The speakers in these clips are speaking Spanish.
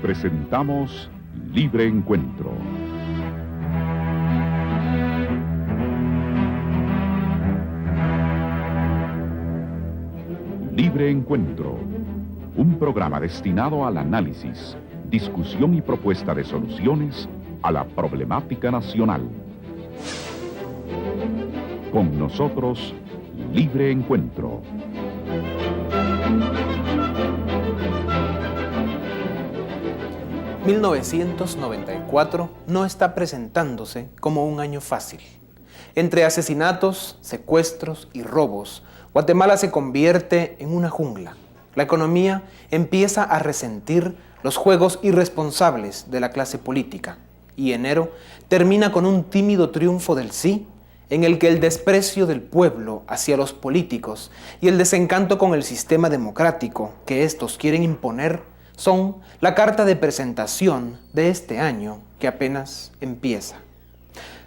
presentamos Libre Encuentro. Libre Encuentro, un programa destinado al análisis, discusión y propuesta de soluciones a la problemática nacional. Con nosotros, Libre Encuentro. ...1994 no está presentándose como un año fácil. Entre asesinatos, secuestros y robos, Guatemala se convierte en una jungla. La economía empieza a resentir los juegos irresponsables de la clase política. Y enero termina con un tímido triunfo del sí, en el que el desprecio del pueblo hacia los políticos y el desencanto con el sistema democrático que estos quieren imponer son la carta de presentación de este año que apenas empieza.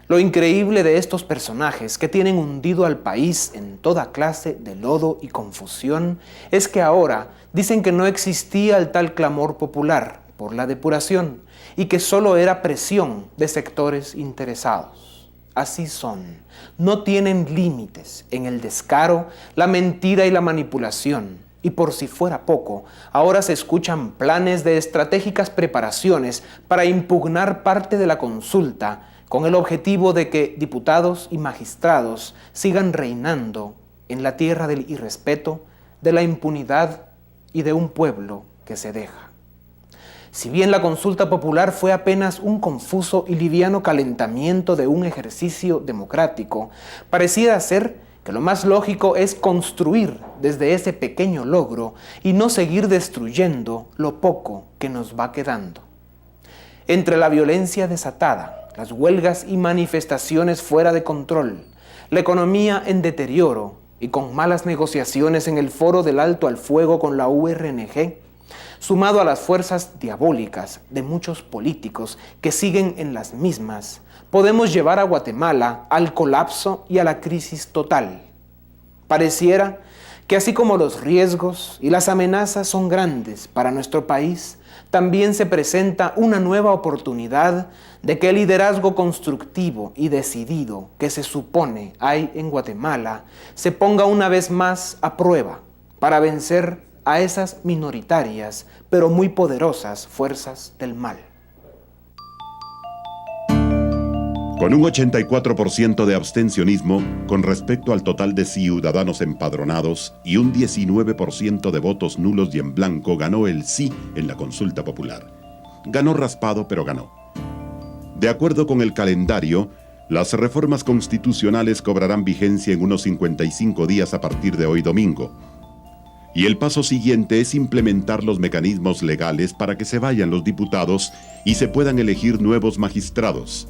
Lo increíble de estos personajes que tienen hundido al país en toda clase de lodo y confusión es que ahora dicen que no existía el tal clamor popular por la depuración y que solo era presión de sectores interesados. Así son, no tienen límites en el descaro, la mentira y la manipulación. Y por si fuera poco, ahora se escuchan planes de estratégicas preparaciones para impugnar parte de la consulta con el objetivo de que diputados y magistrados sigan reinando en la tierra del irrespeto, de la impunidad y de un pueblo que se deja. Si bien la consulta popular fue apenas un confuso y liviano calentamiento de un ejercicio democrático, pareciera ser que lo más lógico es construir desde ese pequeño logro y no seguir destruyendo lo poco que nos va quedando. Entre la violencia desatada, las huelgas y manifestaciones fuera de control, la economía en deterioro y con malas negociaciones en el foro del alto al fuego con la URNG, sumado a las fuerzas diabólicas de muchos políticos que siguen en las mismas, podemos llevar a Guatemala al colapso y a la crisis total. Pareciera que así como los riesgos y las amenazas son grandes para nuestro país, también se presenta una nueva oportunidad de que el liderazgo constructivo y decidido que se supone hay en Guatemala se ponga una vez más a prueba para vencer a esas minoritarias pero muy poderosas fuerzas del mal. Con un 84% de abstencionismo con respecto al total de ciudadanos empadronados y un 19% de votos nulos y en blanco, ganó el sí en la consulta popular. Ganó raspado, pero ganó. De acuerdo con el calendario, las reformas constitucionales cobrarán vigencia en unos 55 días a partir de hoy domingo. Y el paso siguiente es implementar los mecanismos legales para que se vayan los diputados y se puedan elegir nuevos magistrados,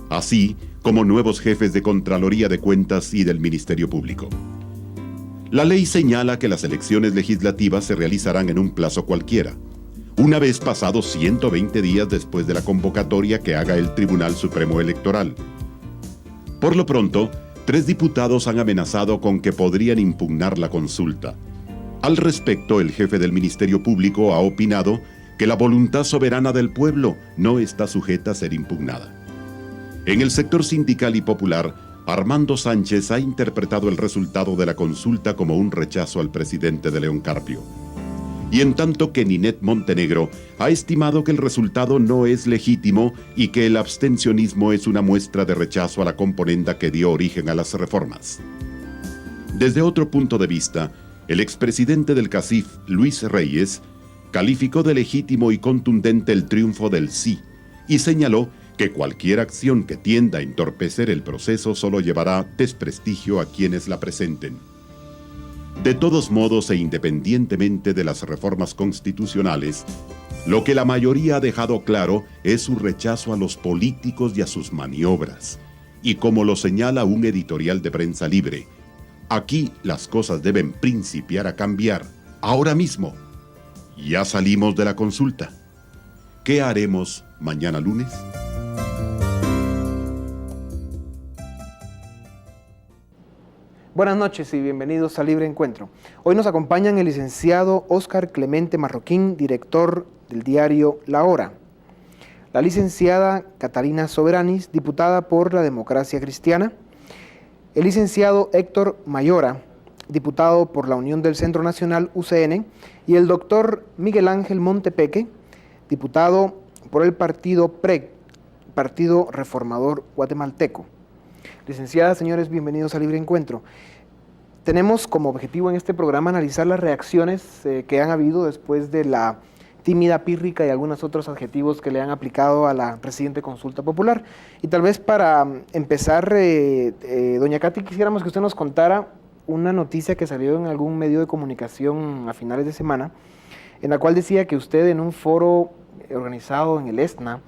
así como nuevos jefes de Contraloría de Cuentas y del Ministerio Público. La ley señala que las elecciones legislativas se realizarán en un plazo cualquiera, una vez pasados 120 días después de la convocatoria que haga el Tribunal Supremo Electoral. Por lo pronto, 3 diputados han amenazado con que podrían impugnar la consulta. Al respecto, el jefe del Ministerio Público ha opinado que la voluntad soberana del pueblo no está sujeta a ser impugnada. En el sector sindical y popular, Armando Sánchez ha interpretado el resultado de la consulta como un rechazo al presidente de León Carpio. Y en tanto que Ninette Montenegro ha estimado que el resultado no es legítimo y que el abstencionismo es una muestra de rechazo a la componenda que dio origen a las reformas. Desde otro punto de vista, el expresidente del CACIF, Luis Reyes, calificó de legítimo y contundente el triunfo del sí y señaló que cualquier acción que tienda a entorpecer el proceso solo llevará desprestigio a quienes la presenten. De todos modos e independientemente de las reformas constitucionales, lo que la mayoría ha dejado claro es su rechazo a los políticos y a sus maniobras. Y como lo señala un editorial de Prensa Libre, aquí las cosas deben principiar a cambiar, ahora mismo. Ya salimos de la consulta. ¿Qué haremos mañana lunes? Buenas noches y bienvenidos a Libre Encuentro. Hoy nos acompañan el licenciado Óscar Clemente Marroquín, director del diario La Hora. La licenciada Catalina Soberanis, diputada por la Democracia Cristiana. El licenciado Héctor Mayora, diputado por la Unión del Centro Nacional UCN. Y el doctor Miguel Ángel Montepeque, diputado por el partido PREG, Partido Reformador Guatemalteco. Licenciadas, señores, bienvenidos a Libre Encuentro. Tenemos como objetivo en este programa analizar las reacciones que han habido después de la tímida, pírrica y algunos otros adjetivos que le han aplicado a la reciente consulta popular. Y tal vez para empezar, doña Katy, quisiéramos que usted nos contara una noticia que salió en algún medio de comunicación a finales de semana, en la cual decía que usted en un foro organizado en el ESNA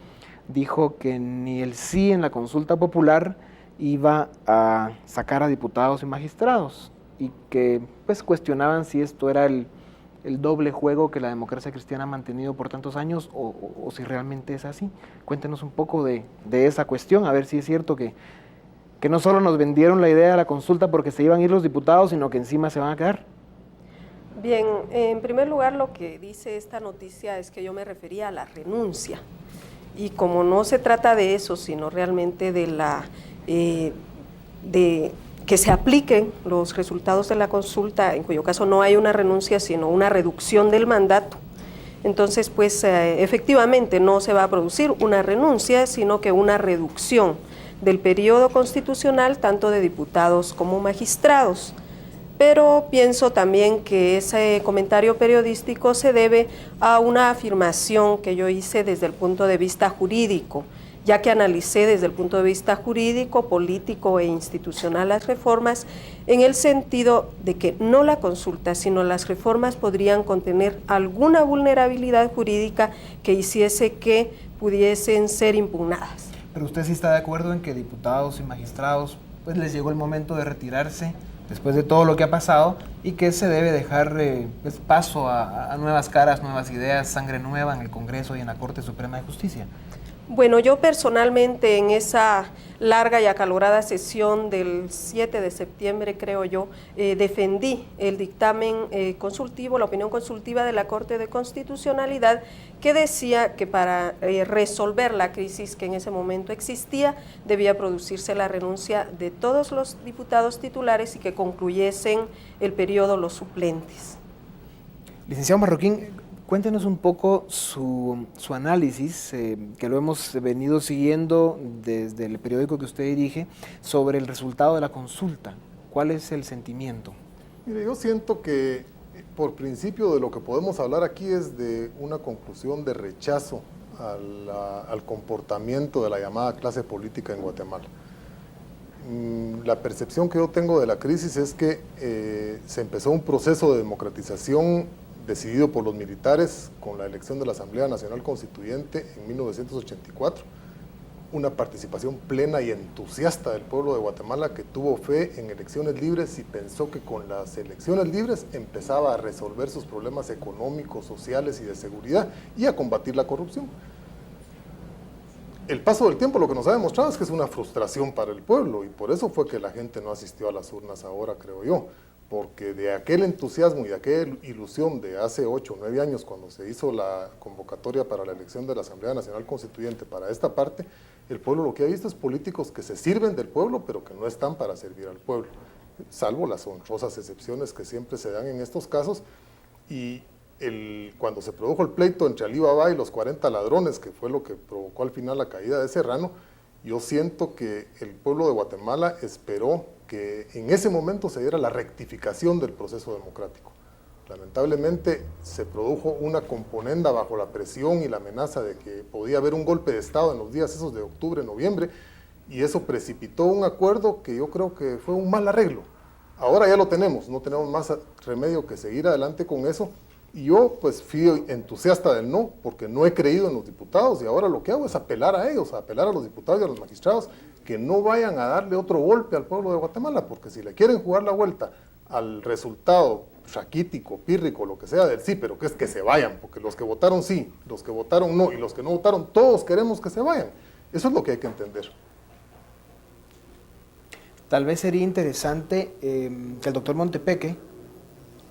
dijo que ni el sí en la consulta popular iba a sacar a diputados y magistrados, y que pues cuestionaban si esto era el doble juego que la democracia cristiana ha mantenido por tantos años o si realmente es así. Cuéntenos un poco de esa cuestión, a ver si es cierto que no solo nos vendieron la idea de la consulta porque se iban a ir los diputados, sino que encima se van a quedar. Bien, en primer lugar lo que dice esta noticia es que yo me refería a la renuncia, y como no se trata de eso, sino realmente de que se apliquen los resultados de la consulta, en cuyo caso no hay una renuncia, sino una reducción del mandato. Entonces, pues efectivamente no se va a producir una renuncia, sino que una reducción del periodo constitucional, tanto de diputados como magistrados. Pero pienso también que ese comentario periodístico se debe a una afirmación que yo hice desde el punto de vista jurídico, ya que analicé desde el punto de vista jurídico, político e institucional las reformas, en el sentido de que no la consulta, sino las reformas podrían contener alguna vulnerabilidad jurídica que hiciese que pudiesen ser impugnadas. Pero usted sí está de acuerdo en que diputados y magistrados, pues les llegó el momento de retirarse después de todo lo que ha pasado, y que se debe dejar pues, paso a nuevas caras, nuevas ideas, sangre nueva en el Congreso y en la Corte Suprema de Justicia. Bueno, yo personalmente en esa larga y acalorada sesión del 7 de septiembre, creo yo, defendí el dictamen consultivo, la opinión consultiva de la Corte de Constitucionalidad, que decía que para resolver la crisis que en ese momento existía, debía producirse la renuncia de todos los diputados titulares y que concluyesen el periodo los suplentes. Licenciado Marroquín, cuéntenos un poco su análisis, que lo hemos venido siguiendo desde el periódico que usted dirige, sobre el resultado de la consulta. ¿Cuál es el sentimiento? Mire, yo siento que por principio de lo que podemos hablar aquí es de una conclusión de rechazo al comportamiento de la llamada clase política en Guatemala. La percepción que yo tengo de la crisis es que se empezó un proceso de democratización decidido por los militares con la elección de la Asamblea Nacional Constituyente en 1984, una participación plena y entusiasta del pueblo de Guatemala que tuvo fe en elecciones libres y pensó que con las elecciones libres empezaba a resolver sus problemas económicos, sociales y de seguridad y a combatir la corrupción. El paso del tiempo lo que nos ha demostrado es que es una frustración para el pueblo, y por eso fue que la gente no asistió a las urnas ahora, creo yo, porque de aquel entusiasmo y de aquella ilusión de hace 8 o 9 años, cuando se hizo la convocatoria para la elección de la Asamblea Nacional Constituyente para esta parte, el pueblo lo que ha visto es políticos que se sirven del pueblo, pero que no están para servir al pueblo, salvo las honrosas excepciones que siempre se dan en estos casos. Y cuando se produjo el pleito entre Alí Baba y los 40 ladrones, que fue lo que provocó al final la caída de Serrano, yo siento que el pueblo de Guatemala esperó que en ese momento se diera la rectificación del proceso democrático. Lamentablemente se produjo una componenda bajo la presión y la amenaza de que podía haber un golpe de Estado en los días esos de octubre, noviembre, y eso precipitó un acuerdo que yo creo que fue un mal arreglo. Ahora ya lo tenemos, no tenemos más remedio que seguir adelante con eso, y yo pues fui entusiasta del no, porque no he creído en los diputados, y ahora lo que hago es apelar a ellos, apelar a los diputados y a los magistrados, que no vayan a darle otro golpe al pueblo de Guatemala, porque si le quieren jugar la vuelta al resultado raquítico, pírrico, lo que sea del sí, pero que es que se vayan, porque los que votaron sí, los que votaron no, y los que no votaron, todos queremos que se vayan. Eso es lo que hay que entender. Tal vez sería interesante que el doctor Montepeque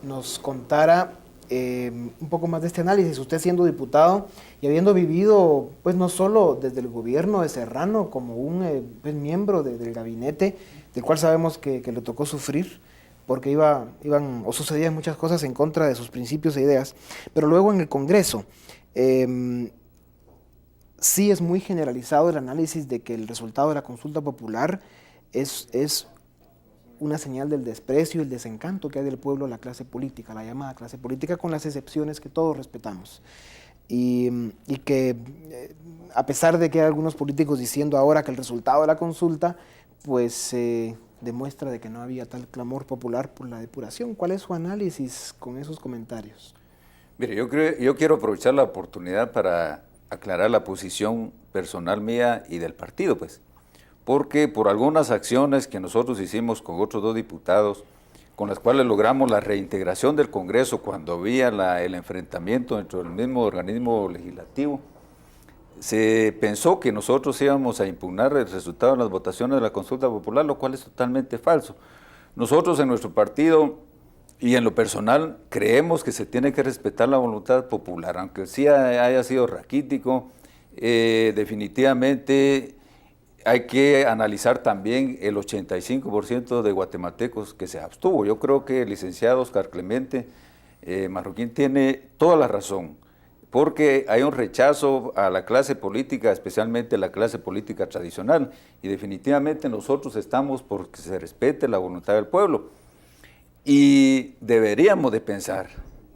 nos contara un poco más de este análisis. Usted siendo diputado y habiendo vivido, pues no solo desde el gobierno de Serrano, como un pues, miembro del gabinete, del cual sabemos que le tocó sufrir, porque iban o sucedían muchas cosas en contra de sus principios e ideas, pero luego en el Congreso, sí es muy generalizado el análisis de que el resultado de la consulta popular es una señal del desprecio y el desencanto que hay del pueblo a la clase política, la llamada clase política, con las excepciones que todos respetamos. Y que a pesar de que hay algunos políticos diciendo ahora que el resultado de la consulta, pues demuestra de que no había tal clamor popular por la depuración. ¿Cuál es su análisis con esos comentarios? Mire, yo quiero aprovechar la oportunidad para aclarar la posición personal mía y del partido, pues. Porque por algunas acciones que nosotros hicimos con otros 2 diputados, con las cuales logramos la reintegración del Congreso cuando había el enfrentamiento dentro del mismo organismo legislativo, se pensó que nosotros íbamos a impugnar el resultado de las votaciones de la consulta popular, lo cual es totalmente falso. Nosotros en nuestro partido y en lo personal creemos que se tiene que respetar la voluntad popular, aunque sí haya sido raquítico, definitivamente hay que analizar también el 85% de guatemaltecos que se abstuvo. Yo creo que el licenciado Oscar Clemente Marroquín tiene toda la razón, porque hay un rechazo a la clase política, especialmente la clase política tradicional, y definitivamente nosotros estamos por que se respete la voluntad del pueblo. Y deberíamos de pensar,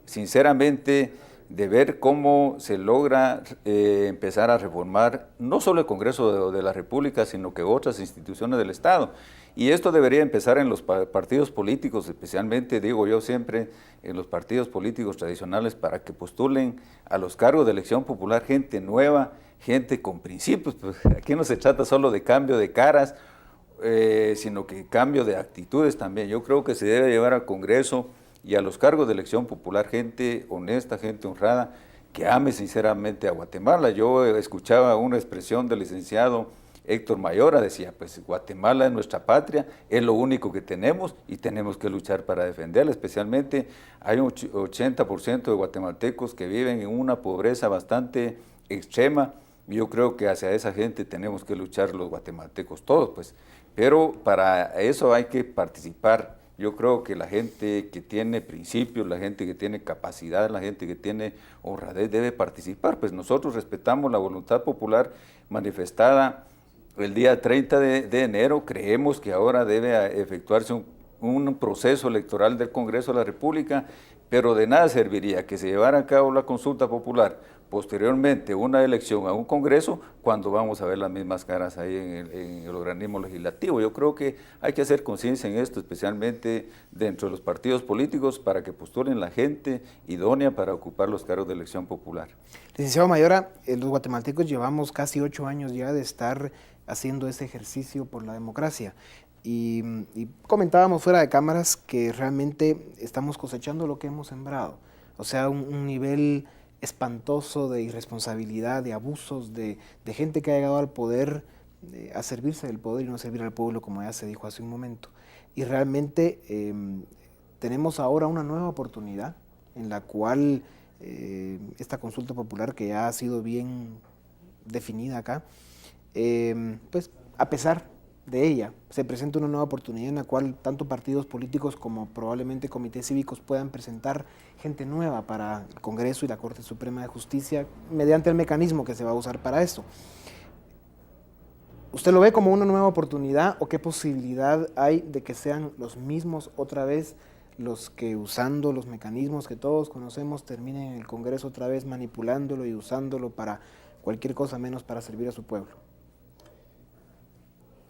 sinceramente, de ver cómo se logra empezar a reformar no solo el Congreso de la República, sino que otras instituciones del Estado. Y esto debería empezar en los partidos políticos, especialmente, digo yo siempre, en los partidos políticos tradicionales, para que postulen a los cargos de elección popular gente nueva, gente con principios. Pues aquí no se trata solo de cambio de caras, sino que cambio de actitudes también. Yo creo que se debe llevar al Congreso y a los cargos de elección popular gente honesta, gente honrada, que ame sinceramente a Guatemala. Yo escuchaba una expresión del licenciado Héctor Mayora, decía, pues Guatemala es nuestra patria, es lo único que tenemos y tenemos que luchar para defenderla. Especialmente hay un 80% de guatemaltecos que viven en una pobreza bastante extrema. Yo creo que hacia esa gente tenemos que luchar los guatemaltecos todos, pues. Pero para eso hay que participar. Yo creo que la gente que tiene principios, la gente que tiene capacidad, la gente que tiene honradez debe participar. Pues nosotros respetamos la voluntad popular manifestada el día 30 de enero. Creemos que ahora debe efectuarse un proceso electoral del Congreso de la República, pero de nada serviría que se llevara a cabo la consulta popular, posteriormente una elección a un Congreso, cuando vamos a ver las mismas caras ahí en el organismo legislativo. Yo creo que hay que hacer conciencia en esto, especialmente dentro de los partidos políticos, para que postulen la gente idónea para ocupar los cargos de elección popular. Licenciado Mayora, los guatemaltecos llevamos casi 8 años ya de estar haciendo ese ejercicio por la democracia. Y comentábamos fuera de cámaras que realmente estamos cosechando lo que hemos sembrado. O sea, un nivel espantoso de irresponsabilidad, de abusos, de gente que ha llegado al poder a servirse del poder y no servir al pueblo, como ya se dijo hace un momento. Y realmente tenemos ahora una nueva oportunidad en la cual esta consulta popular, que ya ha sido bien definida acá, pues a pesar de ella, se presenta una nueva oportunidad en la cual tanto partidos políticos como probablemente comités cívicos puedan presentar gente nueva para el Congreso y la Corte Suprema de Justicia mediante el mecanismo que se va a usar para esto. ¿Usted lo ve como una nueva oportunidad o qué posibilidad hay de que sean los mismos otra vez los que, usando los mecanismos que todos conocemos, terminen en el Congreso otra vez manipulándolo y usándolo para cualquier cosa menos para servir a su pueblo?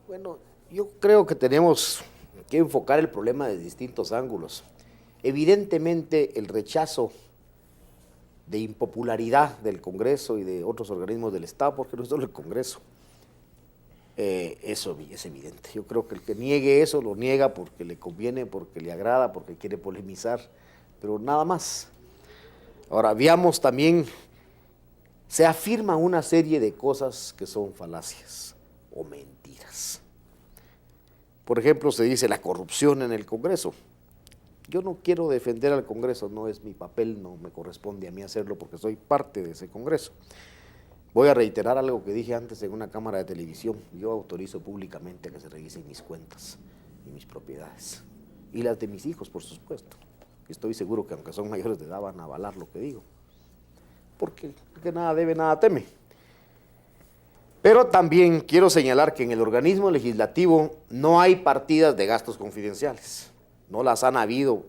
Bueno, yo creo que tenemos que enfocar el problema de distintos ángulos. Evidentemente, el rechazo de impopularidad del Congreso y de otros organismos del Estado, porque no es solo el Congreso, eso es evidente. Yo creo que el que niegue eso lo niega porque le conviene, porque le agrada, porque quiere polemizar, pero nada más. Ahora, veamos también, se afirma una serie de cosas que son falacias o mentiras. Por ejemplo, se dice la corrupción en el Congreso. Yo no quiero defender al Congreso, no es mi papel, no me corresponde a mí hacerlo porque soy parte de ese Congreso. Voy a reiterar algo que dije antes en una cámara de televisión. Yo autorizo públicamente a que se revisen mis cuentas y mis propiedades. Y las de mis hijos, por supuesto. Estoy seguro que aunque son mayores de edad van a avalar lo que digo. Porque el que nada debe, nada teme. Pero también quiero señalar que en el organismo legislativo no hay partidas de gastos confidenciales. No las han habido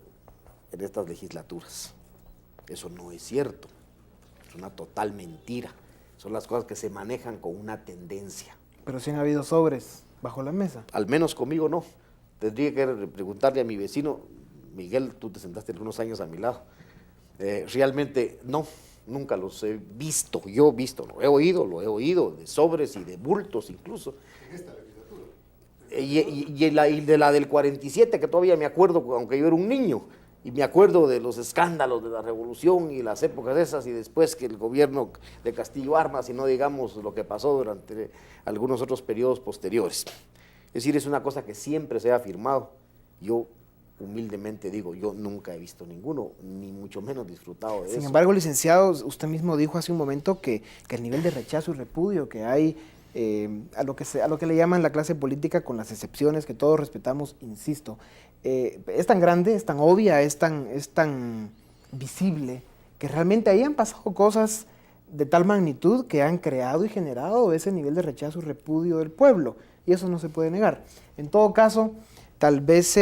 en estas legislaturas. Eso no es cierto. Es una total mentira. Son las cosas que se manejan con una tendencia. Pero sí han habido sobres bajo la mesa. Al menos conmigo no. Tendría que preguntarle a mi vecino, Miguel, tú te sentaste algunos años a mi lado. Realmente no, nunca los he visto. Yo he visto, lo he oído, de sobres y de bultos incluso. ¿En esta legislatura? Y de la del 47, que todavía me acuerdo, aunque yo era un niño, y me acuerdo de los escándalos de la revolución y las épocas esas, y después que el gobierno de Castillo Armas, y no digamos lo que pasó durante algunos otros periodos posteriores. Es decir, es una cosa que siempre se ha afirmado. Yo humildemente digo, yo nunca he visto ninguno, ni mucho menos disfrutado de eso. Sin embargo, licenciado, usted mismo dijo hace un momento que el nivel de rechazo y repudio que hay a lo que le llaman la clase política, con las excepciones que todos respetamos, insisto, es tan grande, es tan obvia, es tan visible, que realmente ahí han pasado cosas de tal magnitud que han creado y generado ese nivel de rechazo y repudio del pueblo, y eso no se puede negar. En todo caso, tal vez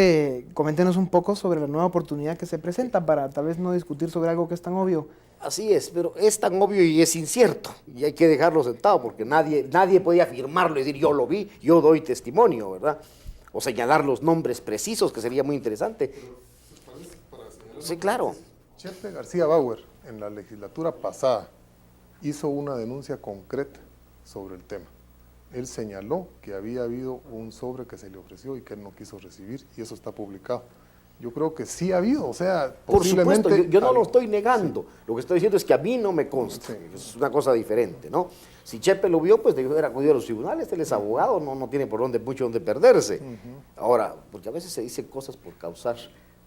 coméntenos un poco sobre la nueva oportunidad que se presenta para tal vez no discutir sobre algo que es tan obvio. Así es, pero es tan obvio y es incierto, y hay que dejarlo sentado porque nadie podía afirmarlo y decir yo lo vi, yo doy testimonio, ¿verdad? O señalar los nombres precisos, que sería muy interesante. Sí, claro. Chepe García Bauer, en la legislatura pasada, hizo una denuncia concreta sobre el tema. Él señaló que había habido un sobre que se le ofreció y que él no quiso recibir, y eso está publicado. Yo creo que sí ha habido, o sea, por supuesto, posiblemente... yo no lo estoy negando, sí. Lo que estoy diciendo es que a mí no me consta, sí. Es una cosa diferente, ¿no? Si Chepe lo vio, pues debió haber acudido a los tribunales, él es abogado, no tiene mucho donde perderse. Ahora, porque a veces se dicen cosas por causar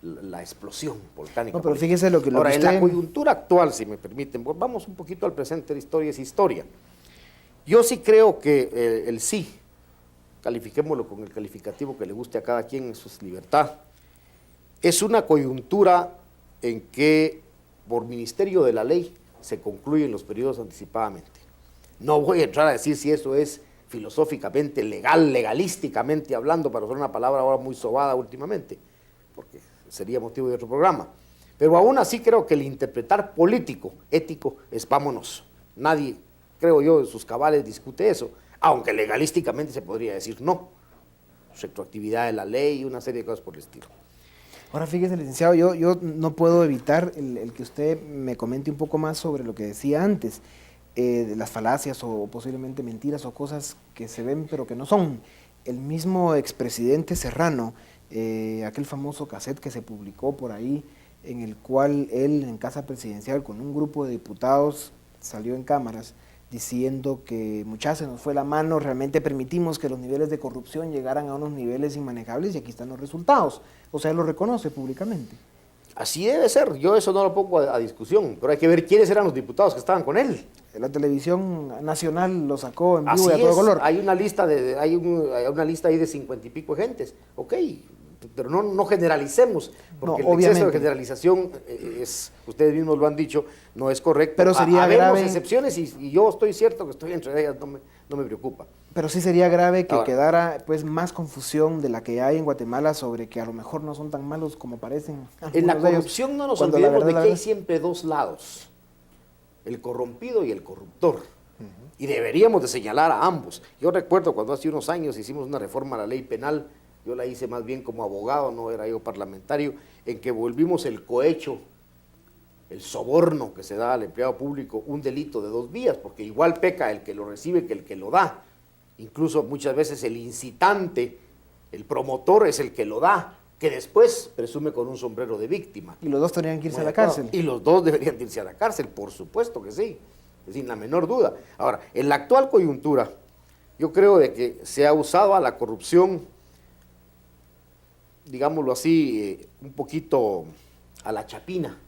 la explosión volcánica. No, pero fíjese lo que ahora, usted... en la coyuntura actual, si me permiten, vamos un poquito al presente, la historia es historia. Yo sí creo que el sí, califiquémoslo con el calificativo que le guste a cada quien, eso es libertad, es una coyuntura en que por ministerio de la ley se concluyen los periodos anticipadamente. No voy a entrar a decir si eso es filosóficamente legal, legalísticamente hablando, para usar una palabra ahora muy sobada últimamente, porque sería motivo de otro programa. Pero aún así creo que el interpretar político, ético, es vámonos. Nadie, creo yo, en sus cabales discute eso, aunque legalísticamente se podría decir no. Retroactividad de la ley y una serie de cosas por el estilo. Ahora fíjese, licenciado, yo no puedo evitar el que usted me comente un poco más sobre lo que decía antes, de las falacias o posiblemente mentiras o cosas que se ven pero que no son. El mismo expresidente Serrano, aquel famoso cassette que se publicó por ahí, en el cual él en casa presidencial con un grupo de diputados salió en cámaras diciendo que muchas se nos fue la mano, realmente permitimos que los niveles de corrupción llegaran a unos niveles inmanejables y aquí están los resultados. O sea, él lo reconoce públicamente. Así debe ser, yo eso no lo pongo a discusión, pero hay que ver quiénes eran los diputados que estaban con él. La televisión nacional lo sacó en vivo Así y a todo color. Hay una lista hay una lista ahí de 50 y pico de gentes, ok, pero no generalicemos, porque el exceso de generalización es, ustedes mismos lo han dicho, no es correcto. Pero sería habemos excepciones y yo estoy cierto que estoy entre ellas, no me preocupa. Pero sí sería grave que quedara pues más confusión de la que hay en Guatemala sobre que a lo mejor no son tan malos como parecen. En la corrupción no nos olvidemos de que hay siempre dos lados, el corrompido y el corruptor. Y deberíamos de señalar a ambos. Yo recuerdo cuando hace unos años hicimos una reforma a la ley penal, yo la hice más bien como abogado, no era yo parlamentario, en que volvimos el cohecho, el soborno que se da al empleado público, un delito de dos vías, porque igual peca el que lo recibe que el que lo da. Incluso muchas veces el incitante, el promotor es el que lo da, que después presume con un sombrero de víctima. Y los dos tendrían que irse a la cárcel. Y los dos deberían irse a la cárcel, por supuesto que sí, sin la menor duda. Ahora, en la actual coyuntura, yo creo de que se ha usado a la corrupción digámoslo así, un poquito a la chapina.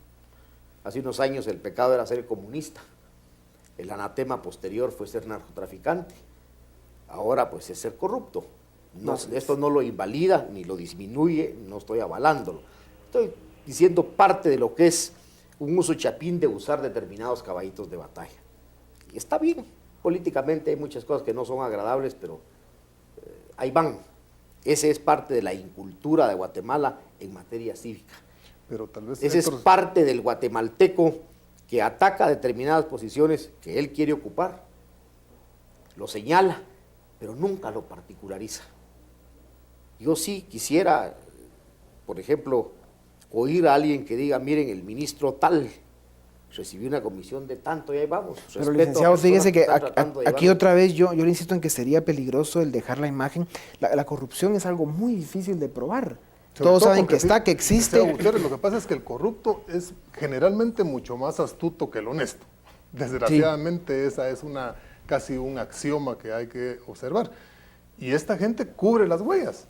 Hace unos años el pecado era ser comunista, el anatema posterior fue ser narcotraficante, ahora pues es ser corrupto. No, esto no lo invalida ni lo disminuye, no estoy avalándolo. Estoy diciendo parte de lo que es un uso chapín de usar determinados caballitos de batalla. Y está bien, políticamente hay muchas cosas que no son agradables, pero ahí van. Ese es parte de la incultura de Guatemala en materia cívica. Pero tal vez Ese es parte del guatemalteco que ataca determinadas posiciones que él quiere ocupar, lo señala, pero nunca lo particulariza. Yo sí quisiera, por ejemplo, oír a alguien que diga, miren, el ministro tal recibió una comisión de tanto y ahí vamos. Pero licenciado, fíjese que aquí otra vez yo le insisto en que sería peligroso el dejar la imagen. La corrupción es algo muy difícil de probar. Todos saben que está, que existe. Gutiérrez, lo que pasa es que el corrupto es generalmente mucho más astuto que el honesto. Desgraciadamente esa es casi un axioma que hay que observar. Y esta gente cubre las huellas.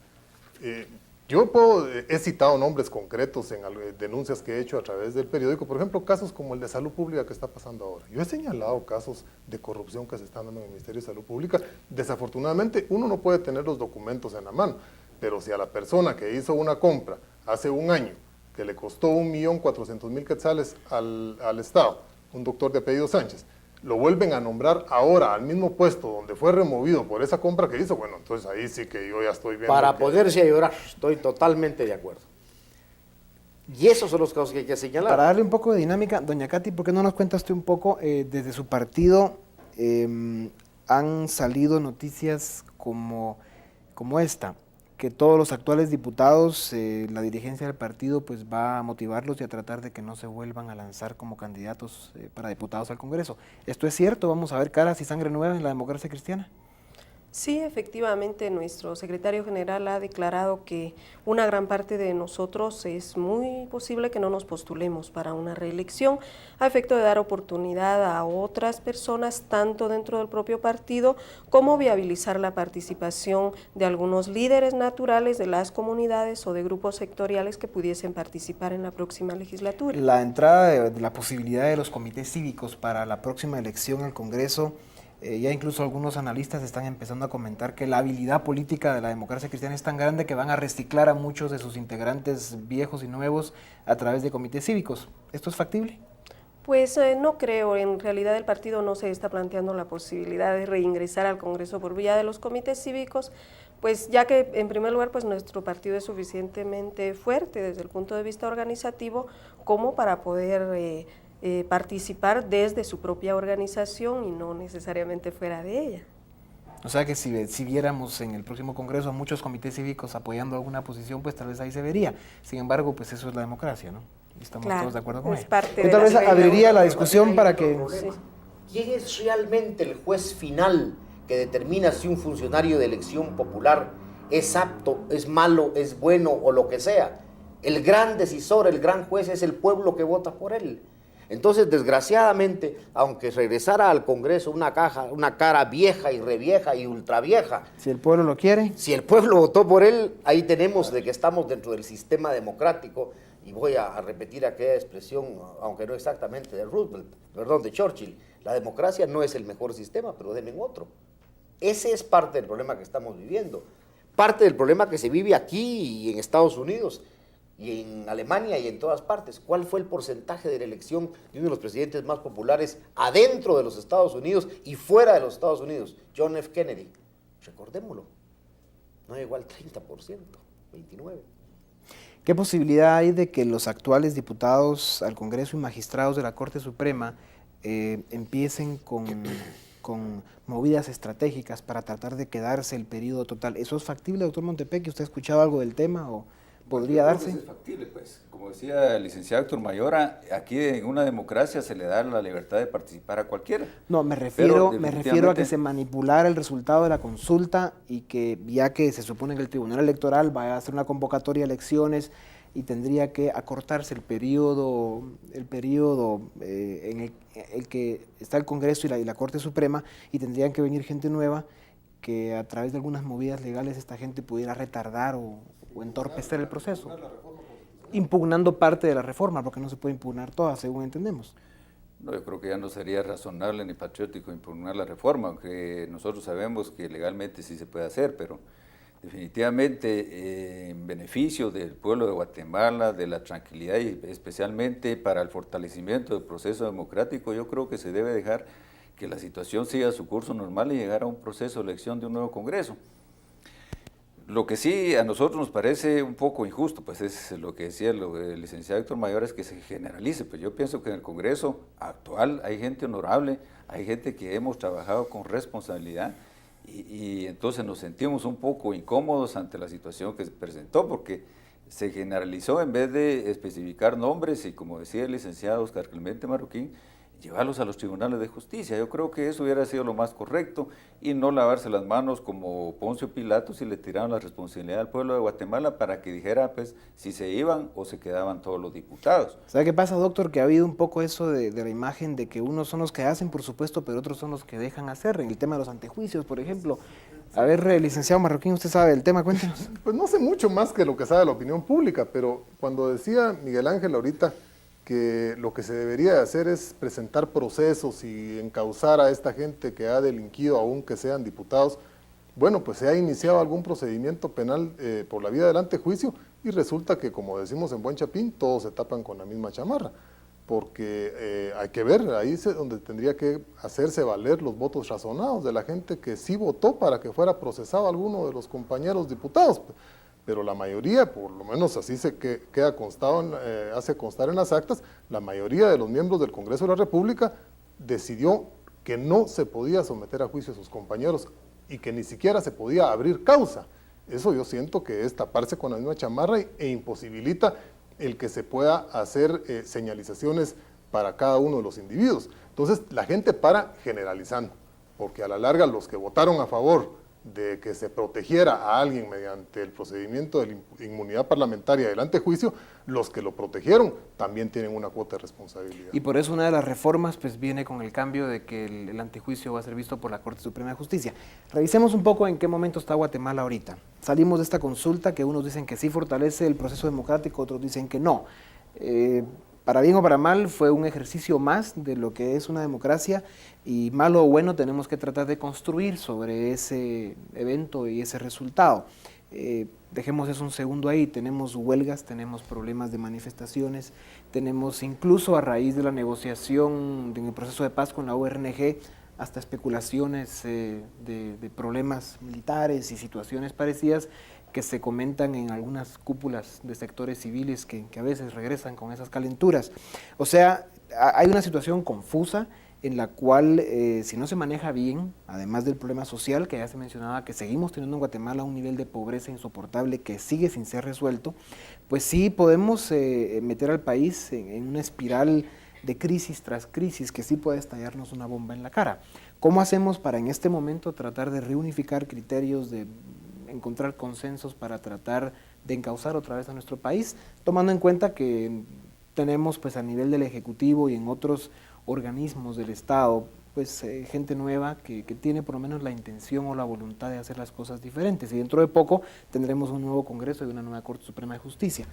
He citado nombres concretos en denuncias que he hecho a través del periódico, por ejemplo, casos como el de salud pública que está pasando ahora. Yo he señalado casos de corrupción que se están dando en el Ministerio de Salud Pública. Desafortunadamente, uno no puede tener los documentos en la mano, pero si a la persona que hizo una compra hace un año, que le costó 1.400.000 quetzales al Estado, un doctor de apellido Sánchez, lo vuelven a nombrar ahora al mismo puesto donde fue removido por esa compra que hizo, bueno, entonces ahí sí que yo ya estoy viendo. Para ponerse a llorar, estoy totalmente de acuerdo. Y esos son los casos que hay que señalar. Para darle un poco de dinámica, doña Katy, ¿por qué no nos cuenta usted un poco, desde su partido han salido noticias como esta? Que todos los actuales diputados, la dirigencia del partido, pues va a motivarlos y a tratar de que no se vuelvan a lanzar como candidatos para diputados al Congreso. ¿Esto es cierto? ¿Vamos a ver caras y sangre nueva en la democracia cristiana? Sí, efectivamente, nuestro secretario general ha declarado que una gran parte de nosotros es muy posible que no nos postulemos para una reelección, a efecto de dar oportunidad a otras personas, tanto dentro del propio partido, como viabilizar la participación de algunos líderes naturales de las comunidades o de grupos sectoriales que pudiesen participar en la próxima legislatura. La entrada de la posibilidad de los comités cívicos para la próxima elección al Congreso, ya incluso algunos analistas están empezando a comentar que la habilidad política de la democracia cristiana es tan grande que van a reciclar a muchos de sus integrantes viejos y nuevos a través de comités cívicos. ¿Esto es factible? Pues no creo, en realidad el partido no se está planteando la posibilidad de reingresar al Congreso por vía de los comités cívicos, pues ya que en primer lugar pues nuestro partido es suficientemente fuerte desde el punto de vista organizativo como para poder participar desde su propia organización y no necesariamente fuera de ella. O sea que si viéramos en el próximo Congreso a muchos comités cívicos apoyando alguna posición, pues tal vez ahí se vería. Sin embargo, pues eso es la democracia, ¿no? Y estamos todos de acuerdo con ello. Tal vez abriría la discusión para que... ¿Quién es realmente el juez final que determina si un funcionario de elección popular es apto, es malo, es bueno o lo que sea? El gran decisor, el gran juez es el pueblo que vota por él. Entonces, desgraciadamente, aunque regresara al Congreso una cara vieja y revieja y ultravieja. Si el pueblo lo quiere. Si el pueblo votó por él, ahí tenemos de que estamos dentro del sistema democrático. Y voy a repetir aquella expresión, aunque no exactamente de Churchill. La democracia no es el mejor sistema, pero denme otro. Ese es parte del problema que estamos viviendo. Parte del problema que se vive aquí y en Estados Unidos. Y en Alemania y en todas partes. ¿Cuál fue el porcentaje de la elección de uno de los presidentes más populares adentro de los Estados Unidos y fuera de los Estados Unidos? John F. Kennedy. Recordémoslo. No llegó al 30%, 29%. ¿Qué posibilidad hay de que los actuales diputados al Congreso y magistrados de la Corte Suprema empiecen con movidas estratégicas para tratar de quedarse el periodo total? ¿Eso es factible, doctor Montepecchi? ¿Usted ha escuchado algo del tema o podría darse? Es factible, pues. Como decía el licenciado Héctor Mayora, aquí en una democracia se le da la libertad de participar a cualquiera. No, me refiero a que se manipulara el resultado de la consulta y que ya que se supone que el Tribunal Electoral va a hacer una convocatoria de elecciones y tendría que acortarse el periodo en el que está el Congreso y la Corte Suprema, y tendrían que venir gente nueva, que a través de algunas movidas legales esta gente pudiera retardar o o entorpecer el proceso, impugnando parte de la reforma, porque no se puede impugnar toda, según entendemos. No, yo creo que ya no sería razonable ni patriótico impugnar la reforma, aunque nosotros sabemos que legalmente sí se puede hacer, pero definitivamente en beneficio del pueblo de Guatemala, de la tranquilidad y especialmente para el fortalecimiento del proceso democrático, yo creo que se debe dejar que la situación siga su curso normal y llegar a un proceso de elección de un nuevo Congreso. Lo que sí a nosotros nos parece un poco injusto, pues es lo que decía el licenciado Héctor Mayor, es que se generalice. Pues yo pienso que en el Congreso actual hay gente honorable, hay gente que hemos trabajado con responsabilidad y entonces nos sentimos un poco incómodos ante la situación que se presentó porque se generalizó en vez de especificar nombres y, como decía el licenciado Oscar Clemente Marroquín, llevarlos a los tribunales de justicia. Yo creo que eso hubiera sido lo más correcto y no lavarse las manos como Poncio Pilatos y le tiraron la responsabilidad al pueblo de Guatemala para que dijera pues si se iban o se quedaban todos los diputados. ¿Sabe qué pasa, doctor? Que ha habido un poco eso de la imagen de que unos son los que hacen, por supuesto, pero otros son los que dejan hacer, en el tema de los antejuicios, por ejemplo. A ver, licenciado Marroquín, usted sabe el tema, cuéntenos. Pues no sé mucho más que lo que sabe la opinión pública, pero cuando decía Miguel Ángel ahorita que lo que se debería hacer es presentar procesos y encauzar a esta gente que ha delinquido, aún que sean diputados, bueno, pues se ha iniciado algún procedimiento penal por la vía del antejuicio y resulta que, como decimos en Buen Chapín, todos se tapan con la misma chamarra, porque hay que ver, ahí es donde tendría que hacerse valer los votos razonados de la gente que sí votó para que fuera procesado alguno de los compañeros diputados. Pero la mayoría, por lo menos así se queda constado, hace constar en las actas, la mayoría de los miembros del Congreso de la República decidió que no se podía someter a juicio a sus compañeros y que ni siquiera se podía abrir causa. Eso yo siento que es taparse con la misma chamarra e imposibilita el que se pueda hacer señalizaciones para cada uno de los individuos. Entonces la gente para generalizando, porque a la larga los que votaron a favor de que se protegiera a alguien mediante el procedimiento de la inmunidad parlamentaria del antejuicio, los que lo protegieron también tienen una cuota de responsabilidad. Y por eso una de las reformas pues viene con el cambio de que el antejuicio va a ser visto por la Corte Suprema de Justicia. Revisemos un poco en qué momento está Guatemala ahorita. Salimos de esta consulta que unos dicen que sí fortalece el proceso democrático, otros dicen que no. Para bien o para mal, fue un ejercicio más de lo que es una democracia y malo o bueno tenemos que tratar de construir sobre ese evento y ese resultado. Dejemos eso un segundo ahí, tenemos huelgas, tenemos problemas de manifestaciones, tenemos incluso a raíz de la negociación en el proceso de paz con la ORNG, hasta especulaciones de problemas militares y situaciones parecidas que se comentan en algunas cúpulas de sectores civiles que a veces regresan con esas calenturas. O sea, hay una situación confusa en la cual si no se maneja bien, además del problema social que ya se mencionaba, que seguimos teniendo en Guatemala un nivel de pobreza insoportable que sigue sin ser resuelto, pues sí podemos meter al país en una espiral de crisis tras crisis que sí puede estallarnos una bomba en la cara. ¿Cómo hacemos para en este momento tratar de reunificar criterios, de encontrar consensos para tratar de encauzar otra vez a nuestro país, tomando en cuenta que tenemos pues a nivel del Ejecutivo y en otros organismos del Estado, pues gente nueva que tiene por lo menos la intención o la voluntad de hacer las cosas diferentes, y dentro de poco tendremos un nuevo Congreso y una nueva Corte Suprema de Justicia.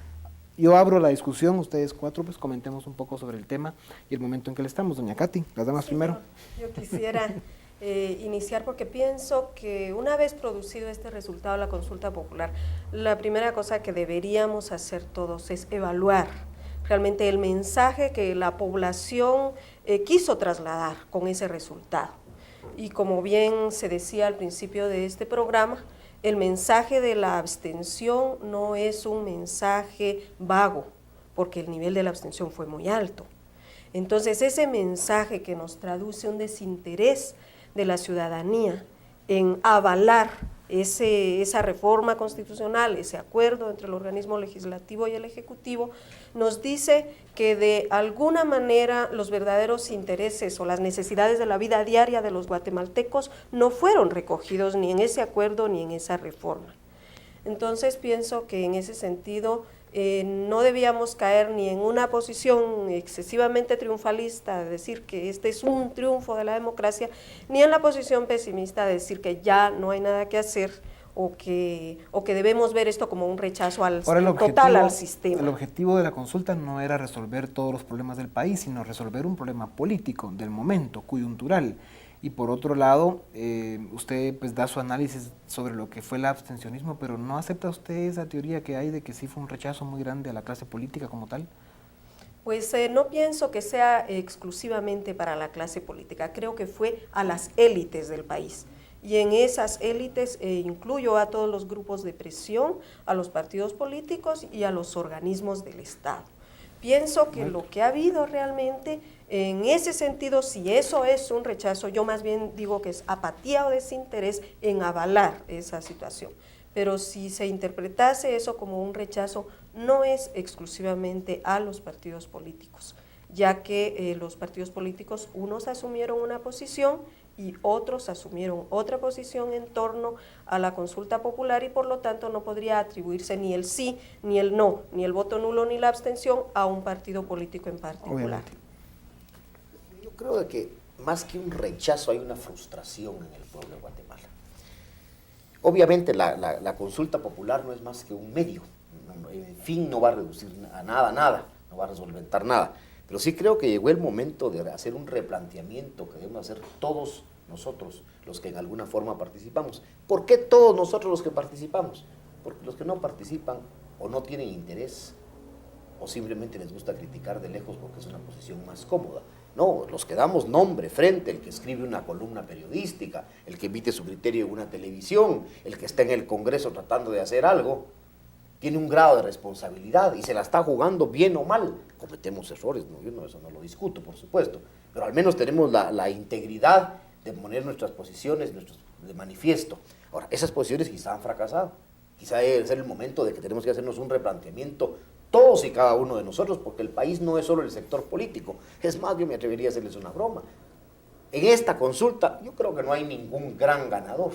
Yo abro la discusión, ustedes cuatro pues comentemos un poco sobre el tema y el momento en que le estamos. Doña Katy, las damas primero. Yo quisiera iniciar porque pienso que una vez producido este resultado de la consulta popular, la primera cosa que deberíamos hacer todos es evaluar realmente el mensaje que la población quiso trasladar con ese resultado. Y como bien se decía al principio de este programa, el mensaje de la abstención no es un mensaje vago, porque el nivel de la abstención fue muy alto. Entonces, ese mensaje que nos traduce un desinterés de la ciudadanía en avalar esa reforma constitucional, ese acuerdo entre el organismo legislativo y el ejecutivo, nos dice que de alguna manera los verdaderos intereses o las necesidades de la vida diaria de los guatemaltecos no fueron recogidos ni en ese acuerdo ni en esa reforma. Entonces pienso que en ese sentido no debíamos caer ni en una posición excesivamente triunfalista de decir que este es un triunfo de la democracia, ni en la posición pesimista de decir que ya no hay nada que hacer o que debemos ver esto como un rechazo Ahora, total al sistema. El objetivo de la consulta no era resolver todos los problemas del país, sino resolver un problema político del momento, coyuntural. Y por otro lado, usted pues da su análisis sobre lo que fue el abstencionismo, pero ¿no acepta usted esa teoría que hay de que sí fue un rechazo muy grande a la clase política como tal? Pues no pienso que sea exclusivamente para la clase política, creo que fue a las élites del país. Y en esas élites incluyo a todos los grupos de presión, a los partidos políticos y a los organismos del Estado. Pienso que lo que ha habido realmente, en ese sentido, si eso es un rechazo, yo más bien digo que es apatía o desinterés en avalar esa situación. Pero si se interpretase eso como un rechazo, no es exclusivamente a los partidos políticos, ya que los partidos políticos, unos asumieron una posición y otros asumieron otra posición en torno a la consulta popular y por lo tanto no podría atribuirse ni el sí, ni el no, ni el voto nulo, ni la abstención a un partido político en particular. Obviamente. Yo creo de que más que un rechazo hay una frustración en el pueblo de Guatemala. Obviamente la consulta popular no es más que un medio, en fin no va a reducir a nada, no va a resolver nada. Pero sí creo que llegó el momento de hacer un replanteamiento que debemos hacer todos nosotros, los que en alguna forma participamos. ¿Por qué todos nosotros los que participamos? Porque los que no participan o no tienen interés o simplemente les gusta criticar de lejos porque es una posición más cómoda. No, los que damos nombre, frente, el que escribe una columna periodística, el que emite su criterio en una televisión, el que está en el Congreso tratando de hacer algo, tiene un grado de responsabilidad y se la está jugando bien o mal. Cometemos errores, ¿no? Yo eso no lo discuto, por supuesto, pero al menos tenemos la integridad de poner nuestras posiciones de manifiesto. Ahora, esas posiciones quizá han fracasado, quizá debe ser el momento de que tenemos que hacernos un replanteamiento todos y cada uno de nosotros, porque el país no es solo el sector político. Es más, yo me atrevería a hacerles una broma. En esta consulta yo creo que no hay ningún gran ganador,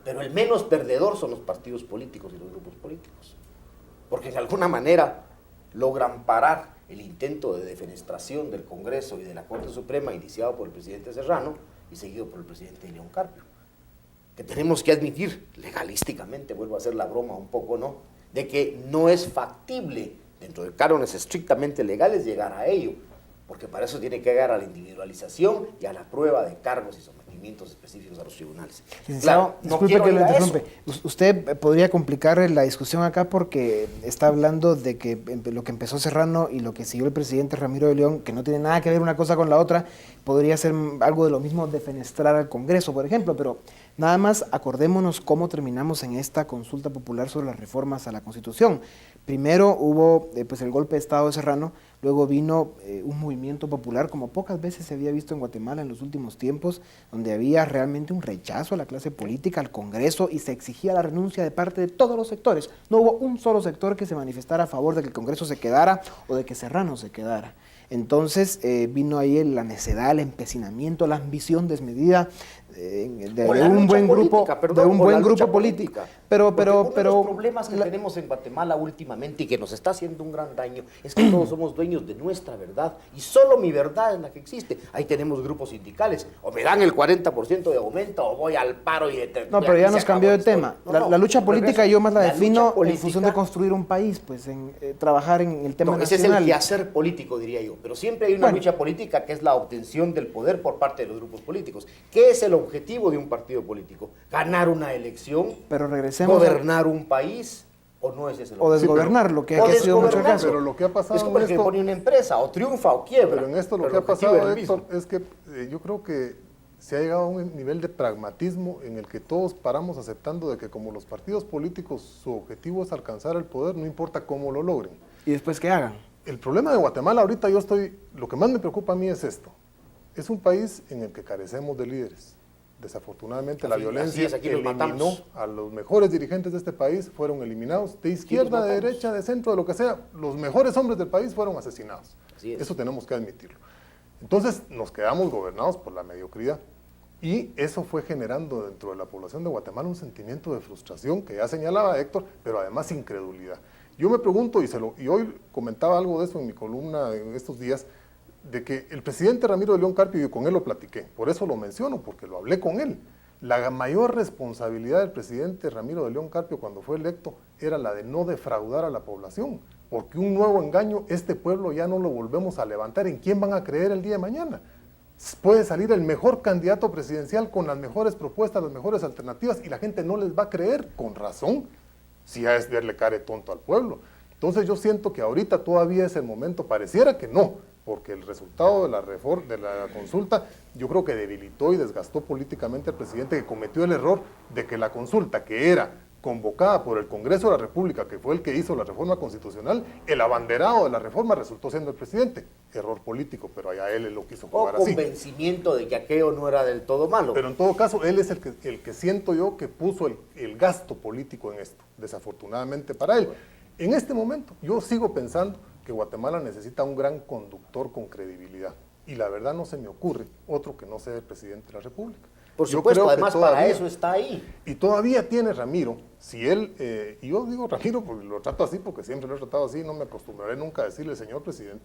pero el menos perdedor son los partidos políticos y los grupos políticos, porque de alguna manera logran parar el intento de defenestración del Congreso y de la Corte Suprema iniciado por el presidente Serrano y seguido por el presidente León Carpio, que tenemos que admitir legalísticamente, vuelvo a hacer la broma un poco, ¿no?, de que no es factible, dentro de cánones estrictamente legales, llegar a ello, porque para eso tiene que llegar a la individualización y a la prueba de cargos y sometimientos específicos a los tribunales. Licenciado, disculpe que lo interrumpe. Usted podría complicar la discusión acá porque está hablando de que lo que empezó Serrano y lo que siguió el presidente Ramiro de León, que no tiene nada que ver una cosa con la otra, podría ser algo de lo mismo defenestrar al Congreso, por ejemplo, pero nada más acordémonos cómo terminamos en esta consulta popular sobre las reformas a la Constitución. Primero hubo pues el golpe de Estado de Serrano, luego vino un movimiento popular como pocas veces se había visto en Guatemala en los últimos tiempos, donde había realmente un rechazo a la clase política, al Congreso, y se exigía la renuncia de parte de todos los sectores. No hubo un solo sector que se manifestara a favor de que el Congreso se quedara o de que Serrano se quedara. Entonces vino ahí la necedad, el empecinamiento, la ambición desmedida de un buen grupo político. Pero uno de los problemas que tenemos en Guatemala últimamente y que nos está haciendo un gran daño es que todos somos dueños de nuestra verdad y solo mi verdad es la que existe. Ahí tenemos grupos sindicales, o me dan el 40% de aumento o voy al paro y no, pero ya nos cambió de tema. La lucha política yo más la defino en función de construir un país, pues en trabajar en el tema nacional. Ese es el quehacer político, diría yo, pero siempre hay una lucha política que es la obtención del poder por parte de los grupos políticos. ¿Qué es el objetivo de un partido político? ¿Ganar una elección? Pero regresemos ¿gobernar un país? ¿O no es ese el objetivo? O desgobernar, lo que ha sido mucho caso. Pero lo que ha pasado es como el que pone una empresa, o triunfa o quiebra. Pero en esto lo que ha pasado, Héctor, es que yo creo que se ha llegado a un nivel de pragmatismo en el que todos paramos aceptando de que como los partidos políticos su objetivo es alcanzar el poder, no importa cómo lo logren. ¿Y después qué hagan? El problema de Guatemala ahorita lo que más me preocupa a mí es esto. Es un país en el que carecemos de líderes. Desafortunadamente la violencia eliminó a los mejores dirigentes de este país, fueron eliminados, de izquierda, de derecha, de centro, de lo que sea, los mejores hombres del país fueron asesinados. Eso tenemos que admitirlo. Entonces nos quedamos gobernados por la mediocridad y eso fue generando dentro de la población de Guatemala un sentimiento de frustración que ya señalaba Héctor, pero además incredulidad. Yo me pregunto, y hoy comentaba algo de eso en mi columna en estos días, de que el presidente Ramiro de León Carpio, y con él lo platiqué, por eso lo menciono, porque lo hablé con él, La mayor responsabilidad del presidente Ramiro de León Carpio cuando fue electo era la de no defraudar a la población, porque un nuevo engaño, este pueblo ya no lo volvemos a levantar. ¿En quién van a creer el día de mañana? Puede salir el mejor candidato presidencial con las mejores propuestas, las mejores alternativas, y la gente no les va a creer, con razón, si ya es verle cara de tonto al pueblo. Entonces yo siento que ahorita todavía es el momento, pareciera que no, porque el resultado de la consulta yo creo que debilitó y desgastó políticamente al presidente, que cometió el error de que la consulta, que era convocada por el Congreso de la República, que fue el que hizo la reforma constitucional, el abanderado de la reforma resultó siendo el presidente. Error político, pero allá él lo quiso jugar así. O convencimiento de que aquello no era del todo malo. Pero en todo caso, él es el que siento yo que puso el gasto político en esto, desafortunadamente para él. En este momento, yo sigo pensando que Guatemala necesita un gran conductor con credibilidad. Y la verdad no se me ocurre otro que no sea el presidente de la República. Por supuesto, además para eso está ahí. Y todavía tiene Ramiro, si él, y yo digo Ramiro porque lo trato así, porque siempre lo he tratado así, no me acostumbraré nunca a decirle señor presidente,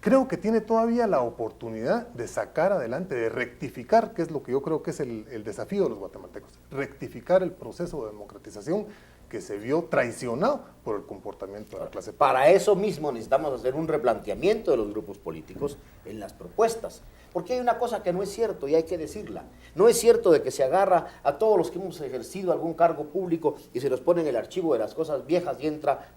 creo que tiene todavía la oportunidad de sacar adelante, de rectificar, que es lo que yo creo que es el desafío de los guatemaltecos, rectificar el proceso de democratización que se vio traicionado por el comportamiento de la clase política. Para eso mismo necesitamos hacer un replanteamiento de los grupos políticos en las propuestas. Porque hay una cosa que no es cierto y hay que decirla. No es cierto de que se agarra a todos los que hemos ejercido algún cargo público y se los pone en el archivo de las cosas viejas y entra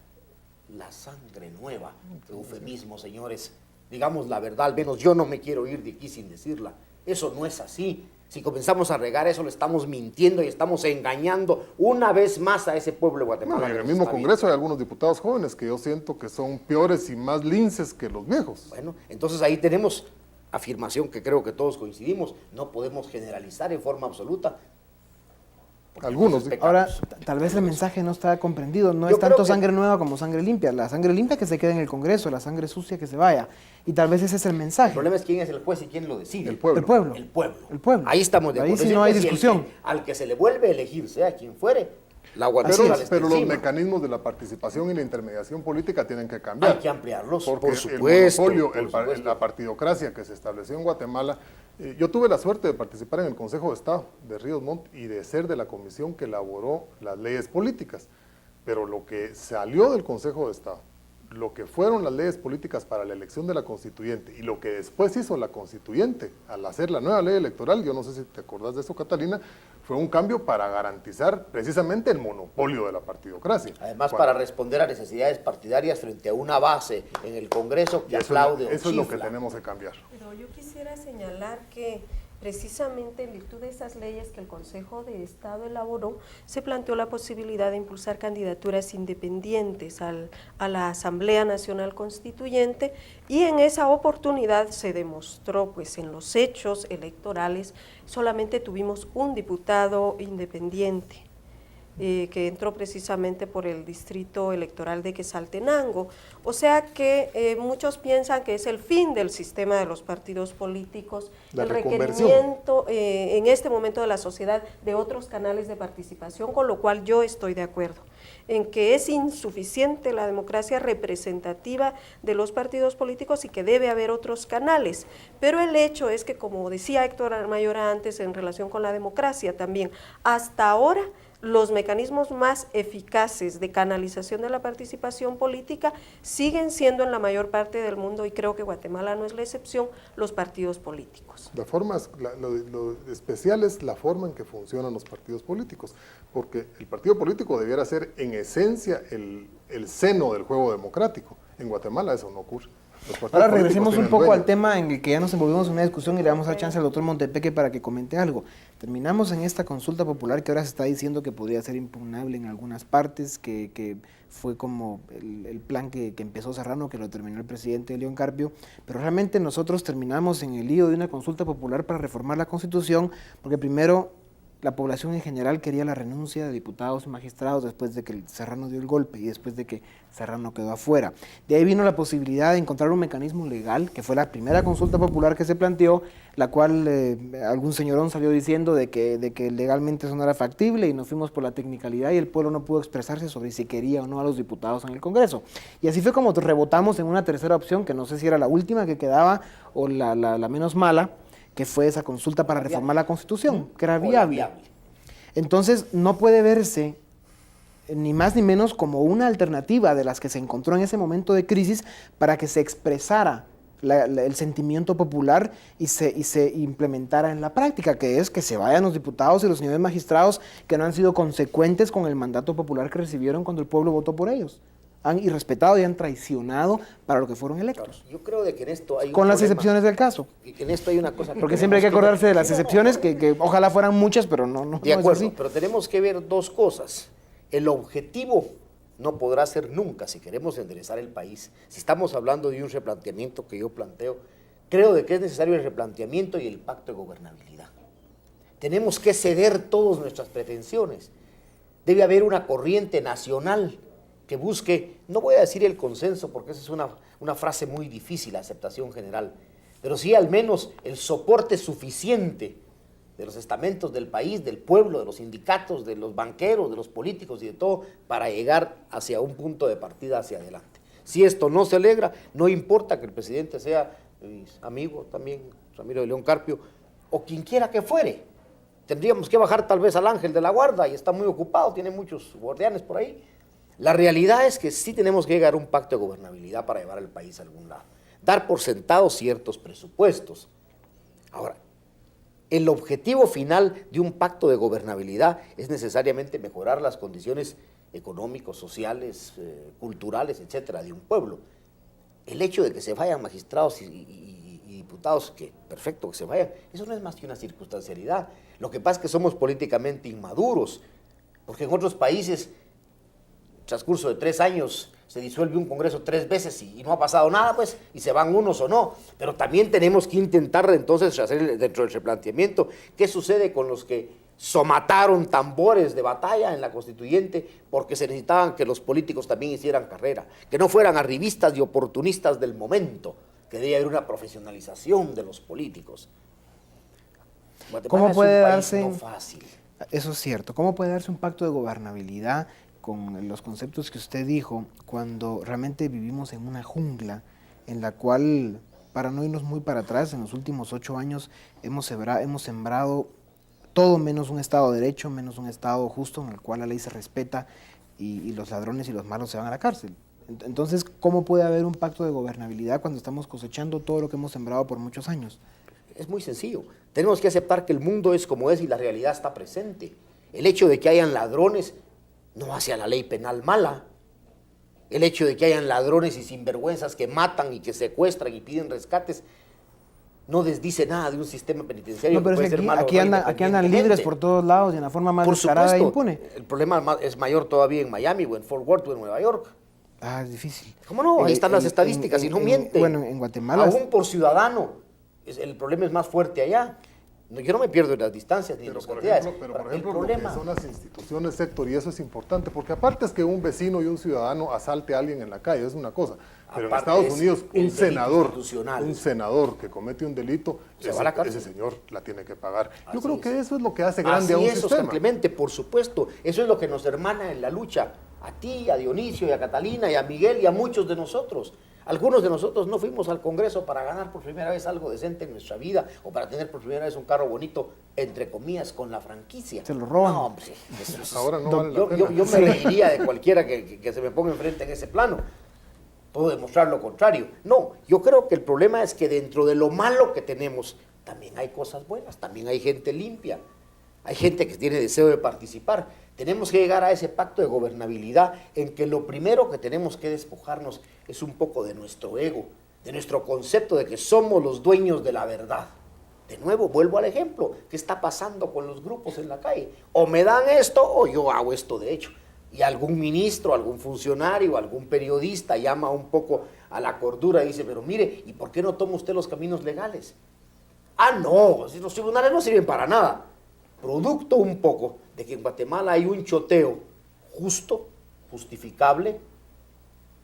la sangre nueva. Eufemismo, señores. Digamos la verdad, al menos yo no me quiero ir de aquí sin decirla. Eso no es así. Si comenzamos a regar eso, le estamos mintiendo y estamos engañando una vez más a ese pueblo de Guatemala. Bueno, en el mismo Congreso hay algunos diputados jóvenes que yo siento que son peores y más linces que los viejos. Bueno, entonces ahí tenemos afirmación que creo que todos coincidimos. No podemos generalizar en forma absoluta. Algunos. Ahora, tal vez el mensaje no está comprendido. No Yo es tanto creo que sangre nueva como sangre limpia. La sangre limpia que se quede en el Congreso, la sangre sucia que se vaya. Y tal vez ese es el mensaje. El problema es quién es el juez y quién lo decide. El pueblo. El pueblo. El pueblo. El pueblo. Ahí estamos de Ahí acuerdo. sí no hay Si discusión. al que se le vuelve a elegir, sea quien fuere, la Guatemala está Pero los encima. mecanismos de la participación y la intermediación política tienen que cambiar. Hay que ampliarlos, Porque por supuesto. el monopolio, por supuesto. la partidocracia que se estableció en Guatemala, yo tuve la suerte de participar en el Consejo de Estado de Ríos Montt y de ser de la comisión que elaboró las leyes políticas, pero lo que salió del Consejo de Estado, lo que fueron las leyes políticas para la elección de la constituyente y lo que después hizo la constituyente al hacer la nueva ley electoral, yo no sé si te acordás de eso, Catalina, fue un cambio para garantizar precisamente el monopolio de la partidocracia. Además, para responder a necesidades partidarias frente a una base en el Congreso que aplaude o Eso es lo que chifla. tenemos que cambiar. Pero yo quisiera señalar que precisamente en virtud de esas leyes que el Consejo de Estado elaboró, se planteó la posibilidad de impulsar candidaturas independientes a la Asamblea Nacional Constituyente, y en esa oportunidad se demostró, pues en los hechos electorales, solamente tuvimos un diputado independiente, que entró precisamente por el distrito electoral de Quetzaltenango. O sea que muchos piensan que es el fin del sistema de los partidos políticos, La el reconversión. requerimiento en este momento de la sociedad de otros canales de participación, con lo cual yo estoy de acuerdo en que es insuficiente la democracia representativa de los partidos políticos y que debe haber otros canales. Pero el hecho es que, como decía Héctor Mayora antes en relación con la democracia también, hasta ahora los mecanismos más eficaces de canalización de la participación política siguen siendo en la mayor parte del mundo, y creo que Guatemala no es la excepción, los partidos políticos. Lo especial es la forma en que funcionan los partidos políticos, porque el partido político debiera ser en esencia el seno del juego democrático. En Guatemala eso no ocurre. Ahora regresemos un poco al tema en el que ya nos envolvimos en una discusión y le damos a chance al doctor Montepeque para que comente algo. Terminamos en esta consulta popular que ahora se está diciendo que podría ser impugnable en algunas partes, que fue como el plan que empezó Serrano, que lo terminó el presidente León Carpio, pero realmente nosotros terminamos en el lío de una consulta popular para reformar la Constitución, porque primero la población en general quería la renuncia de diputados y magistrados después de que Serrano dio el golpe y después de que Serrano quedó afuera. De ahí vino la posibilidad de encontrar un mecanismo legal, que fue la primera consulta popular que se planteó, la cual algún señorón salió diciendo de que legalmente eso no era factible, y nos fuimos por la tecnicalidad y el pueblo no pudo expresarse sobre si quería o no a los diputados en el Congreso. Y así fue como rebotamos en una tercera opción, que no sé si era la última que quedaba o la menos mala, que fue esa consulta para reformar la Constitución, que era O viable. Entonces, no puede verse ni más ni menos como una alternativa de las que se encontró en ese momento de crisis para que se expresara el sentimiento popular y se implementara en la práctica, que es que se vayan los diputados y los señores magistrados que no han sido consecuentes con el mandato popular que recibieron cuando el pueblo votó por ellos. Han irrespetado y han traicionado para lo que fueron electos. Yo creo de que en esto hay un Con las problema, excepciones del caso. y que en esto hay una cosa Porque siempre hay que acordarse de las excepciones, que ojalá fueran muchas, pero no De es acuerdo, así. pero tenemos que ver dos cosas. El objetivo no podrá ser nunca, si queremos enderezar el país, si estamos hablando de un replanteamiento que yo planteo, creo de que es necesario el replanteamiento y el pacto de gobernabilidad. Tenemos que ceder todas nuestras pretensiones. Debe haber una corriente nacional que busque, no voy a decir el consenso, porque esa es una frase muy difícil, la aceptación general, pero sí al menos el soporte suficiente de los estamentos del país, del pueblo, de los sindicatos, de los banqueros, de los políticos y de todo, para llegar hacia un punto de partida hacia adelante. Si esto no se logra, no importa que el presidente sea mi amigo también, Ramiro de León Carpio, o quien quiera que fuere. Tendríamos que bajar tal vez al ángel de la guarda, y está muy ocupado, tiene muchos guardianes por ahí. La realidad es que sí tenemos que llegar a un pacto de gobernabilidad para llevar al país a algún lado. Dar por sentado ciertos presupuestos. Ahora, el objetivo final de un pacto de gobernabilidad es necesariamente mejorar las condiciones económicos, sociales, culturales, etcétera, de un pueblo. El hecho de que se vayan magistrados y diputados, que perfecto que se vayan, eso no es más que una circunstancialidad. Lo que pasa es que somos políticamente inmaduros, porque en otros países, transcurso de 3 años, se disuelve un congreso 3 veces y no ha pasado nada, pues, y se van unos o no. Pero también tenemos que intentar entonces hacer dentro del replanteamiento qué sucede con los que somataron tambores de batalla en la constituyente porque se necesitaban que los políticos también hicieran carrera, que no fueran arribistas y oportunistas del momento, que debía haber una profesionalización de los políticos. Guatemala ¿Cómo puede es un darse? país no fácil. Eso es cierto. ¿Cómo puede darse un pacto de gobernabilidad con los conceptos que usted dijo cuando realmente vivimos en una jungla en la cual, para no irnos muy para atrás, en los últimos 8 años hemos sembrado todo menos un Estado de Derecho, menos un Estado justo en el cual la ley se respeta y los ladrones y los malos se van a la cárcel? Entonces, ¿cómo puede haber un pacto de gobernabilidad cuando estamos cosechando todo lo que hemos sembrado por muchos años? Es muy sencillo. Tenemos que aceptar que el mundo es como es y la realidad está presente. El hecho de que hayan ladrones no hace a la ley penal mala. El hecho de que hayan ladrones y sinvergüenzas que matan y que secuestran y piden rescates no desdice nada de un sistema penitenciario. No, pero que es puede que ser malo aquí andan libres por todos lados y en la forma más descarada e impune. El problema es mayor todavía en Miami o en Fort Worth o en Nueva York. Ah, es difícil. ¿Cómo no? Ahí están las estadísticas y no mienten. Bueno, en Guatemala... Aún por ciudadano. El problema es más fuerte allá. Yo no me pierdo en las distancias ni en las cantidades. Pero por ejemplo, lo que son las instituciones, Héctor, y eso es importante, porque aparte es que un vecino y un ciudadano asalte a alguien en la calle, es una cosa. Pero en Estados Unidos, un senador que comete un delito, ese señor la tiene que pagar. Yo creo que eso es lo que hace grande a un sistema. Oscar Clemente, por supuesto. Eso es lo que nos hermana en la lucha. A ti, a Dionisio, y a Catalina, y a Miguel, y a muchos de nosotros. Algunos de nosotros no fuimos al Congreso para ganar por primera vez algo decente en nuestra vida o para tener por primera vez un carro bonito, entre comillas, con la franquicia. Se lo roban. No, hombre. Ahora no vale la pena. Yo me reiría de cualquiera que se me ponga enfrente en ese plano. Puedo demostrar lo contrario. No, yo creo que el problema es que dentro de lo malo que tenemos, también hay cosas buenas, también hay gente limpia, hay gente que tiene deseo de participar. Tenemos que llegar a ese pacto de gobernabilidad en que lo primero que tenemos que despojarnos es un poco de nuestro ego, de nuestro concepto de que somos los dueños de la verdad. De nuevo, vuelvo al ejemplo, ¿qué está pasando con los grupos en la calle? O me dan esto o yo hago esto de hecho. Y algún ministro, algún funcionario, algún periodista llama un poco a la cordura y dice, pero mire, ¿y por qué no toma usted los caminos legales? Ah, no, si los tribunales no sirven para nada. Producto un poco de que en Guatemala hay un choteo justo, justificable,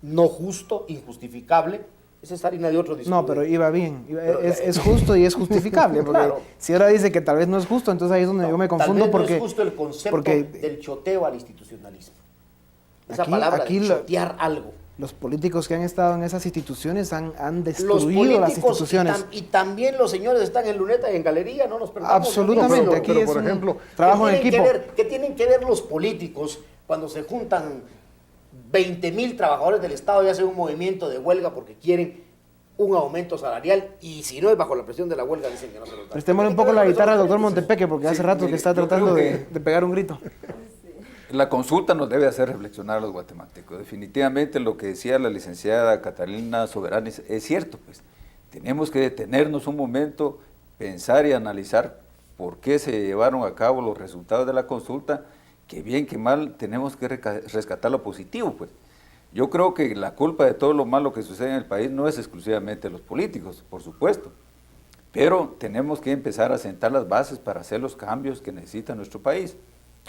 no justo, injustificable. Esa es harina de otro discurso. No, pero iba bien. Es justo y es justificable. Porque claro. Si ahora dice que tal vez no es justo, entonces ahí es donde yo me confundo. Tal vez porque no es justo el concepto del choteo al institucionalismo. Esa palabra de chotear algo. los políticos que han estado en esas instituciones han Los destruido las políticos instituciones. y también los señores están en luneta y en galería, no nos perdamos. Absolutamente, No, aquí pero, es por un ejemplo, trabajo en equipo. ¿Qué tienen que ver los políticos cuando se juntan 20,000 trabajadores del Estado y hacen un movimiento de huelga porque quieren un aumento salarial y si no es bajo la presión de la huelga dicen que no se los dan? Prestémosle un poco la guitarra al doctor Montepeque porque hace rato mire, que está yo tratando creo de pegar un grito. La consulta nos debe hacer reflexionar a los guatemaltecos. Definitivamente lo que decía la licenciada Catalina Soberanis es cierto, pues tenemos que detenernos un momento, pensar y analizar por qué se llevaron a cabo los resultados de la consulta, que bien que mal tenemos que rescatar lo positivo, pues. Yo creo que la culpa de todo lo malo que sucede en el país no es exclusivamente de los políticos, por supuesto, pero tenemos que empezar a sentar las bases para hacer los cambios que necesita nuestro país.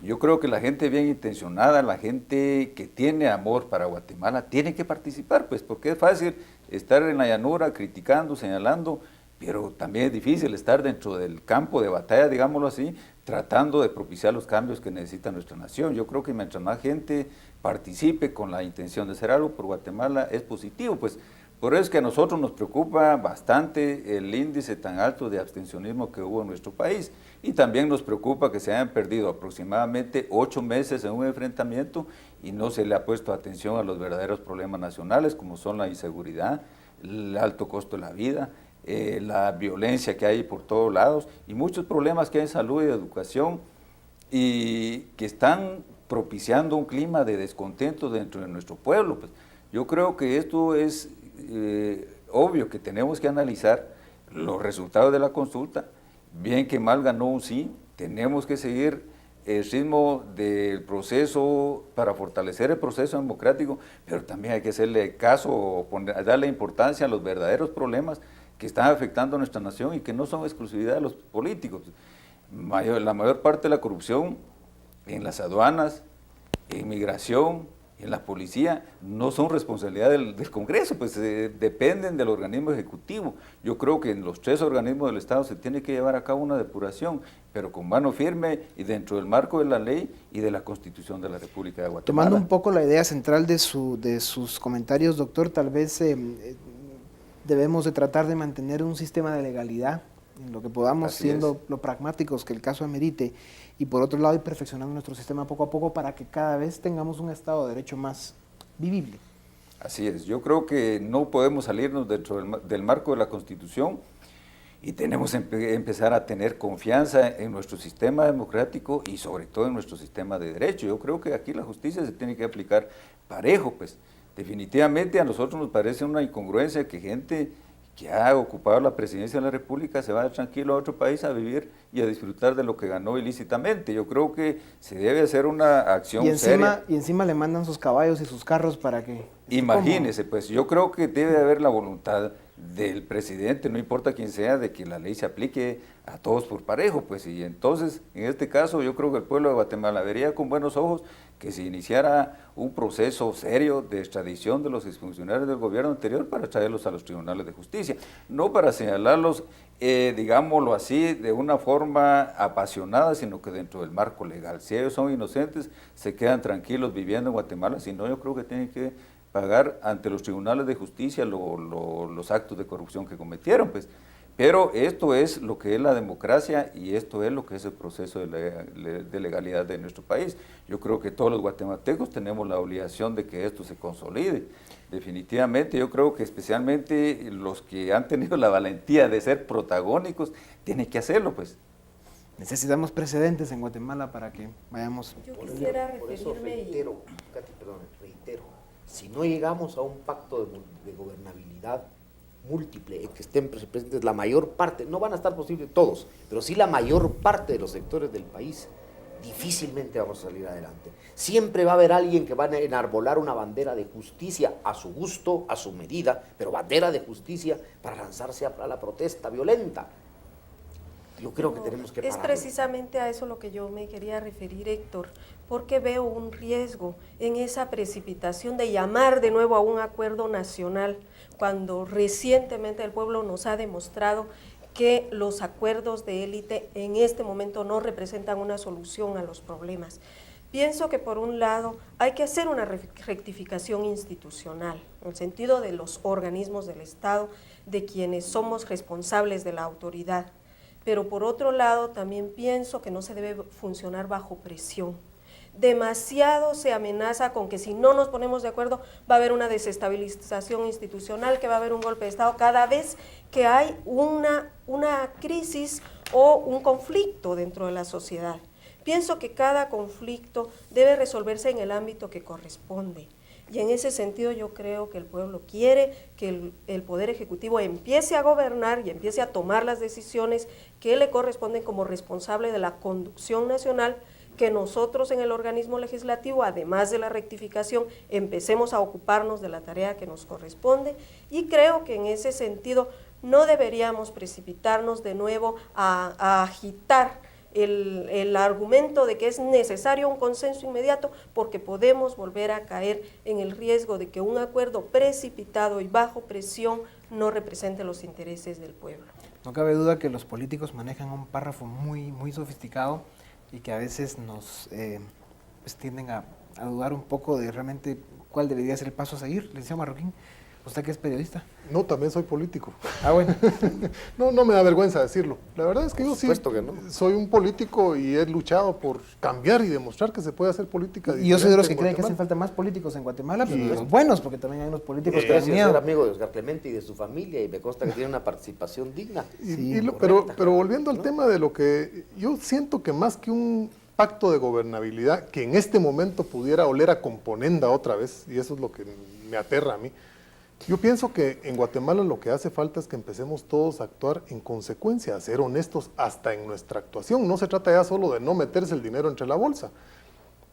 Yo creo que la gente bien intencionada, la gente que tiene amor para Guatemala, tiene que participar, pues, porque es fácil estar en la llanura criticando, señalando, pero también es difícil estar dentro del campo de batalla, digámoslo así, tratando de propiciar los cambios que necesita nuestra nación. Yo creo que mientras más gente participe con la intención de hacer algo por Guatemala, es positivo, pues. Por eso es que a nosotros nos preocupa bastante el índice tan alto de abstencionismo que hubo en nuestro país y también nos preocupa que se hayan perdido aproximadamente 8 meses en un enfrentamiento y no se le ha puesto atención a los verdaderos problemas nacionales como son la inseguridad, el alto costo de la vida, la violencia que hay por todos lados y muchos problemas que hay en salud y educación y que están propiciando un clima de descontento dentro de nuestro pueblo. Pues, yo creo que esto es obvio que tenemos que analizar los resultados de la consulta, bien que mal ganó un sí, tenemos que seguir el ritmo del proceso para fortalecer el proceso democrático, pero también hay que hacerle caso, darle importancia a los verdaderos problemas que están afectando a nuestra nación y que no son exclusividad de los políticos. La mayor parte de la corrupción en las aduanas, en migración, en la policía, no son responsabilidad del Congreso, pues dependen del organismo ejecutivo. Yo creo que en los 3 organismos del Estado se tiene que llevar a cabo una depuración, pero con mano firme y dentro del marco de la ley y de la Constitución de la República de Guatemala. Tomando un poco la idea central de sus comentarios, doctor, tal vez debemos de tratar de mantener un sistema de legalidad en lo que podamos, siendo lo pragmáticos que el caso amerite, y por otro lado ir perfeccionando nuestro sistema poco a poco para que cada vez tengamos un Estado de Derecho más vivible. Así es, yo creo que no podemos salirnos dentro del marco de la Constitución y tenemos que empezar a tener confianza en nuestro sistema democrático y sobre todo en nuestro sistema de derecho. Yo creo que aquí la justicia se tiene que aplicar parejo, pues definitivamente a nosotros nos parece una incongruencia que gente que ha ocupado la presidencia de la República se va tranquilo a otro país a vivir y a disfrutar de lo que ganó ilícitamente. Yo creo que se debe hacer una acción seria. Y encima le mandan sus caballos y sus carros para que... Imagínese, pues yo creo que debe haber la voluntad del presidente, no importa quién sea, de que la ley se aplique a todos por parejo, pues, y entonces, en este caso, yo creo que el pueblo de Guatemala vería con buenos ojos que se iniciara un proceso serio de extradición de los exfuncionarios del gobierno anterior para traerlos a los tribunales de justicia, no para señalarlos, digámoslo así, de una forma apasionada, sino que dentro del marco legal. Si ellos son inocentes, se quedan tranquilos viviendo en Guatemala, si no, yo creo que tienen que pagar ante los tribunales de justicia los actos de corrupción que cometieron, pues. Pero esto es lo que es la democracia y esto es lo que es el proceso de legalidad de nuestro país. Yo creo que todos los guatemaltecos tenemos la obligación de que esto se consolide. Definitivamente, yo creo que especialmente los que han tenido la valentía de ser protagónicos, tienen que hacerlo, pues. Necesitamos precedentes en Guatemala para que vayamos... Yo quisiera por eso referirme... reitero, si no llegamos a un pacto de gobernabilidad múltiple, en que estén presentes la mayor parte, no van a estar posibles todos, pero sí la mayor parte de los sectores del país, difícilmente vamos a salir adelante. Siempre va a haber alguien que va a enarbolar una bandera de justicia a su gusto, a su medida, pero bandera de justicia para lanzarse a la protesta violenta. Yo creo que tenemos que Es pararlo. precisamente a eso lo que yo me quería referir, Héctor, porque veo un riesgo en esa precipitación de llamar de nuevo a un acuerdo nacional, cuando recientemente el pueblo nos ha demostrado que los acuerdos de élite en este momento no representan una solución a los problemas. Pienso que por un lado hay que hacer una rectificación institucional, en el sentido de los organismos del Estado, de quienes somos responsables de la autoridad. Pero por otro lado también pienso que no se debe funcionar bajo presión. Demasiado se amenaza con que si no nos ponemos de acuerdo va a haber una desestabilización institucional, que va a haber un golpe de Estado cada vez que hay una crisis o un conflicto dentro de la sociedad. Pienso que cada conflicto debe resolverse en el ámbito que corresponde. Y en ese sentido yo creo que el pueblo quiere que el Poder Ejecutivo empiece a gobernar y empiece a tomar las decisiones que le corresponden como responsable de la conducción nacional, que nosotros en el organismo legislativo, además de la rectificación, empecemos a ocuparnos de la tarea que nos corresponde, y creo que en ese sentido no deberíamos precipitarnos de nuevo a agitar el argumento de que es necesario un consenso inmediato, porque podemos volver a caer en el riesgo de que un acuerdo precipitado y bajo presión no represente los intereses del pueblo. No cabe duda que los políticos manejan un párrafo muy sofisticado y que a veces nos pues tienden a dudar un poco de realmente cuál debería ser el paso a seguir. Licenciado Marroquín, usted que es periodista. No, también soy político. Ah, bueno. No me da vergüenza decirlo. La verdad es que yo sí Que no. soy un político y he luchado por cambiar y demostrar que se puede hacer política. Y yo soy de los que en creen que Guatemala. hacen falta más políticos en Guatemala, pero los buenos, porque también hay unos políticos que dan Gracias, miedo. ser amigo de Oscar Clemente y de su familia, y me consta que tiene una participación digna. Pero volviendo al tema de lo que yo siento, que más que un pacto de gobernabilidad que en este momento pudiera oler a componenda otra vez, y eso es lo que me aterra a mí, yo pienso que en Guatemala lo que hace falta es que empecemos todos a actuar en consecuencia, a ser honestos hasta en nuestra actuación. No se trata ya solo de no meterse el dinero entre la bolsa.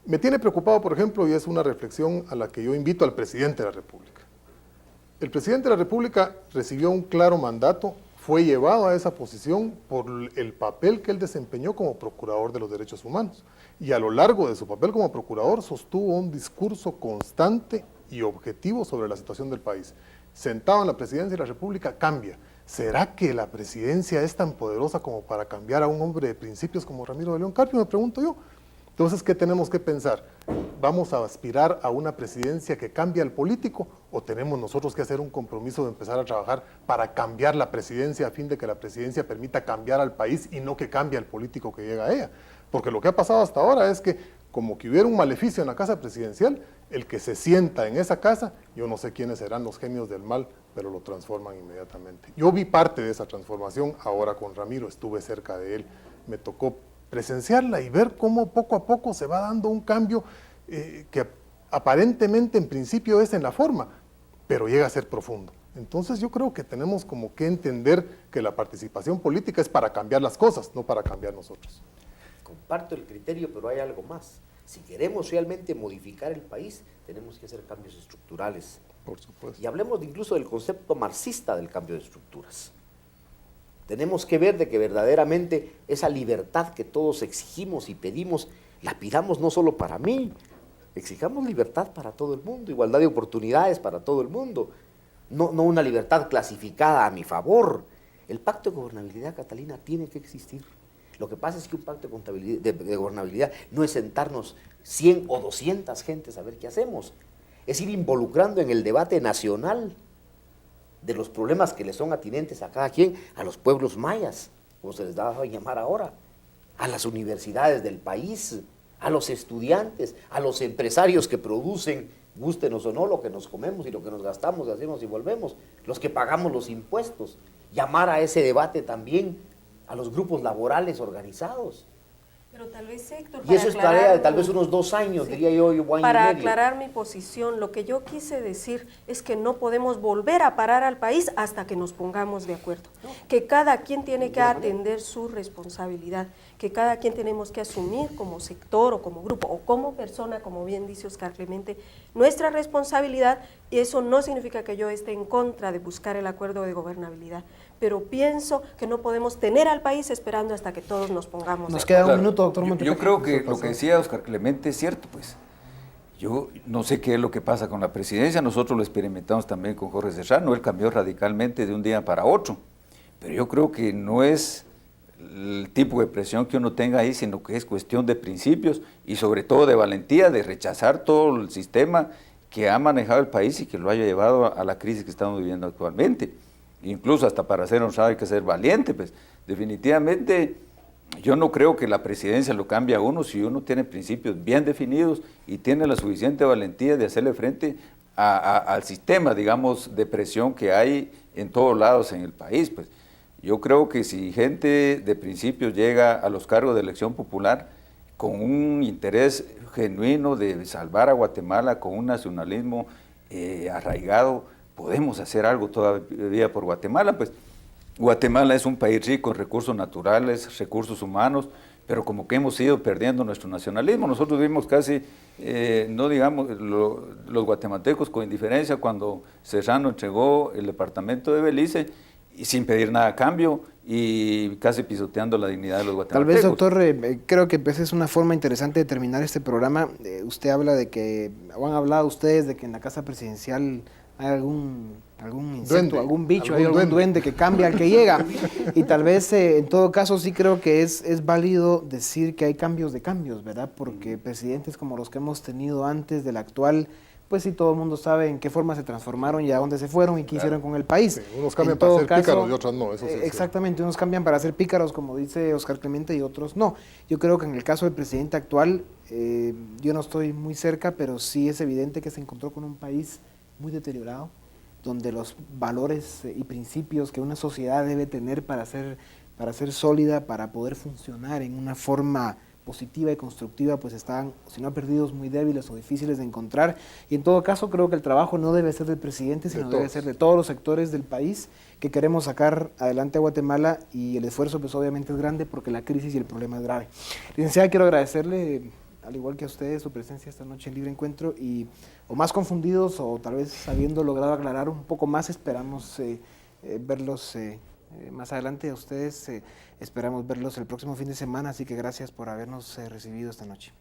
Me tiene preocupado, por ejemplo, y es una reflexión a la que yo invito al presidente de la República. El presidente de la República recibió un claro mandato, fue llevado a esa posición por el papel que él desempeñó como procurador de los derechos humanos. Y a lo largo de su papel como procurador sostuvo un discurso constante y objetivo sobre la situación del país. Sentado en la presidencia de la República, cambia. ¿Será que la presidencia es tan poderosa como para cambiar a un hombre de principios como Ramiro de León Carpio? Me pregunto yo. Entonces, ¿qué tenemos que pensar? ¿Vamos a aspirar a una presidencia que cambie al político, o tenemos nosotros que hacer un compromiso de empezar a trabajar para cambiar la presidencia a fin de que la presidencia permita cambiar al país y no que cambie al político que llega a ella? Porque lo que ha pasado hasta ahora es que, como que hubiera un maleficio en la casa presidencial, el que se sienta en esa casa, yo no sé quiénes serán los genios del mal, pero lo transforman inmediatamente. Yo vi parte de esa transformación ahora con Ramiro, estuve cerca de él, me tocó presenciarla y ver cómo poco a poco se va dando un cambio que aparentemente en principio es en la forma, pero llega a ser profundo. Entonces yo creo que tenemos como que entender que la participación política es para cambiar las cosas, no para cambiar nosotros. Comparto el criterio, pero hay algo más. Si queremos realmente modificar el país, tenemos que hacer cambios estructurales. Por supuesto. Y hablemos incluso del concepto marxista del cambio de estructuras. Tenemos que ver de que verdaderamente esa libertad que todos exigimos y pedimos, la pidamos no solo para mí, exijamos libertad para todo el mundo, igualdad de oportunidades para todo el mundo, no una libertad clasificada a mi favor. El pacto de gobernabilidad, Catalina, tiene que existir. Lo que pasa es que un pacto de gobernabilidad no es sentarnos 100 o 200 gentes a ver qué hacemos, es ir involucrando en el debate nacional de los problemas que le son atinentes a cada quien, a los pueblos mayas, como se les da a llamar ahora, a las universidades del país, a los estudiantes, a los empresarios que producen, gústenos o no, lo que nos comemos y lo que nos gastamos, hacemos y volvemos, los que pagamos los impuestos, llamar a ese debate también a los grupos laborales organizados. Pero tal vez, Héctor, Y eso es tarea de tal vez unos 2 años, sí, diría yo, año para y medio. aclarar mi posición, lo que yo quise decir es que no podemos volver a parar al país hasta que nos pongamos de acuerdo. Que cada quien tiene que atender su responsabilidad, que cada quien tenemos que asumir como sector o como grupo o como persona, como bien dice Oscar Clemente, nuestra responsabilidad, y eso no significa que yo esté en contra de buscar el acuerdo de gobernabilidad, pero pienso que no podemos tener al país esperando hasta que todos nos pongamos Nos de queda acuerdo. un minuto, doctor Montepeque. Yo creo que lo que decía Oscar Clemente es cierto, pues. Yo no sé qué es lo que pasa con la presidencia, nosotros lo experimentamos también con Jorge Serrano, él cambió radicalmente de un día para otro, pero yo creo que no es el tipo de presión que uno tenga ahí, sino que es cuestión de principios y sobre todo de valentía, de rechazar todo el sistema que ha manejado el país y que lo haya llevado a la crisis que estamos viviendo actualmente. Incluso hasta para ser honrado hay que ser valiente, pues definitivamente yo no creo que la presidencia lo cambie a uno si uno tiene principios bien definidos y tiene la suficiente valentía de hacerle frente al sistema, digamos, de presión que hay en todos lados en el país. Pues yo creo que si gente de principios llega a los cargos de elección popular con un interés genuino de salvar a Guatemala, con un nacionalismo arraigado, podemos hacer algo todavía por Guatemala. Pues Guatemala es un país rico en recursos naturales, recursos humanos, pero como que hemos ido perdiendo nuestro nacionalismo. Nosotros vimos casi, no digamos, los guatemaltecos con indiferencia cuando Serrano entregó el departamento de Belice y sin pedir nada a cambio y casi pisoteando la dignidad de los Tal guatemaltecos. vez, doctor, creo que pues, es una forma interesante de terminar este programa. Usted habla de que, o han hablado ustedes de que en la casa presidencial hay algún insecto, Duende, algún bicho, algún hay algún duende que cambia al que llega. Y tal vez, en todo caso, sí creo que es válido decir que hay cambios de cambios, ¿verdad? Porque presidentes como los que hemos tenido antes del actual, pues sí, todo el mundo sabe en qué forma se transformaron y a dónde se fueron y qué hicieron con el país. Sí, unos cambian En para todo ser caso, pícaros y otros no, eso sí es exactamente, unos cambian para ser pícaros, como dice Oscar Clemente, y otros no. Yo creo que en el caso del presidente actual, yo no estoy muy cerca, pero sí es evidente que se encontró con un país muy deteriorado, donde los valores y principios que una sociedad debe tener para ser sólida, para poder funcionar en una forma positiva y constructiva, pues están, si no perdidos, muy débiles o difíciles de encontrar. Y en todo caso, creo que el trabajo no debe ser del presidente, sino debe ser de todos los sectores del país que queremos sacar adelante a Guatemala, y el esfuerzo pues obviamente es grande porque la crisis y el problema es grave. Licenciada, quiero agradecerle, al igual que a ustedes, su presencia esta noche en Libre Encuentro, y o más confundidos o tal vez habiendo logrado aclarar un poco más, esperamos verlos más adelante. A ustedes esperamos verlos el próximo fin de semana, así que gracias por habernos recibido esta noche.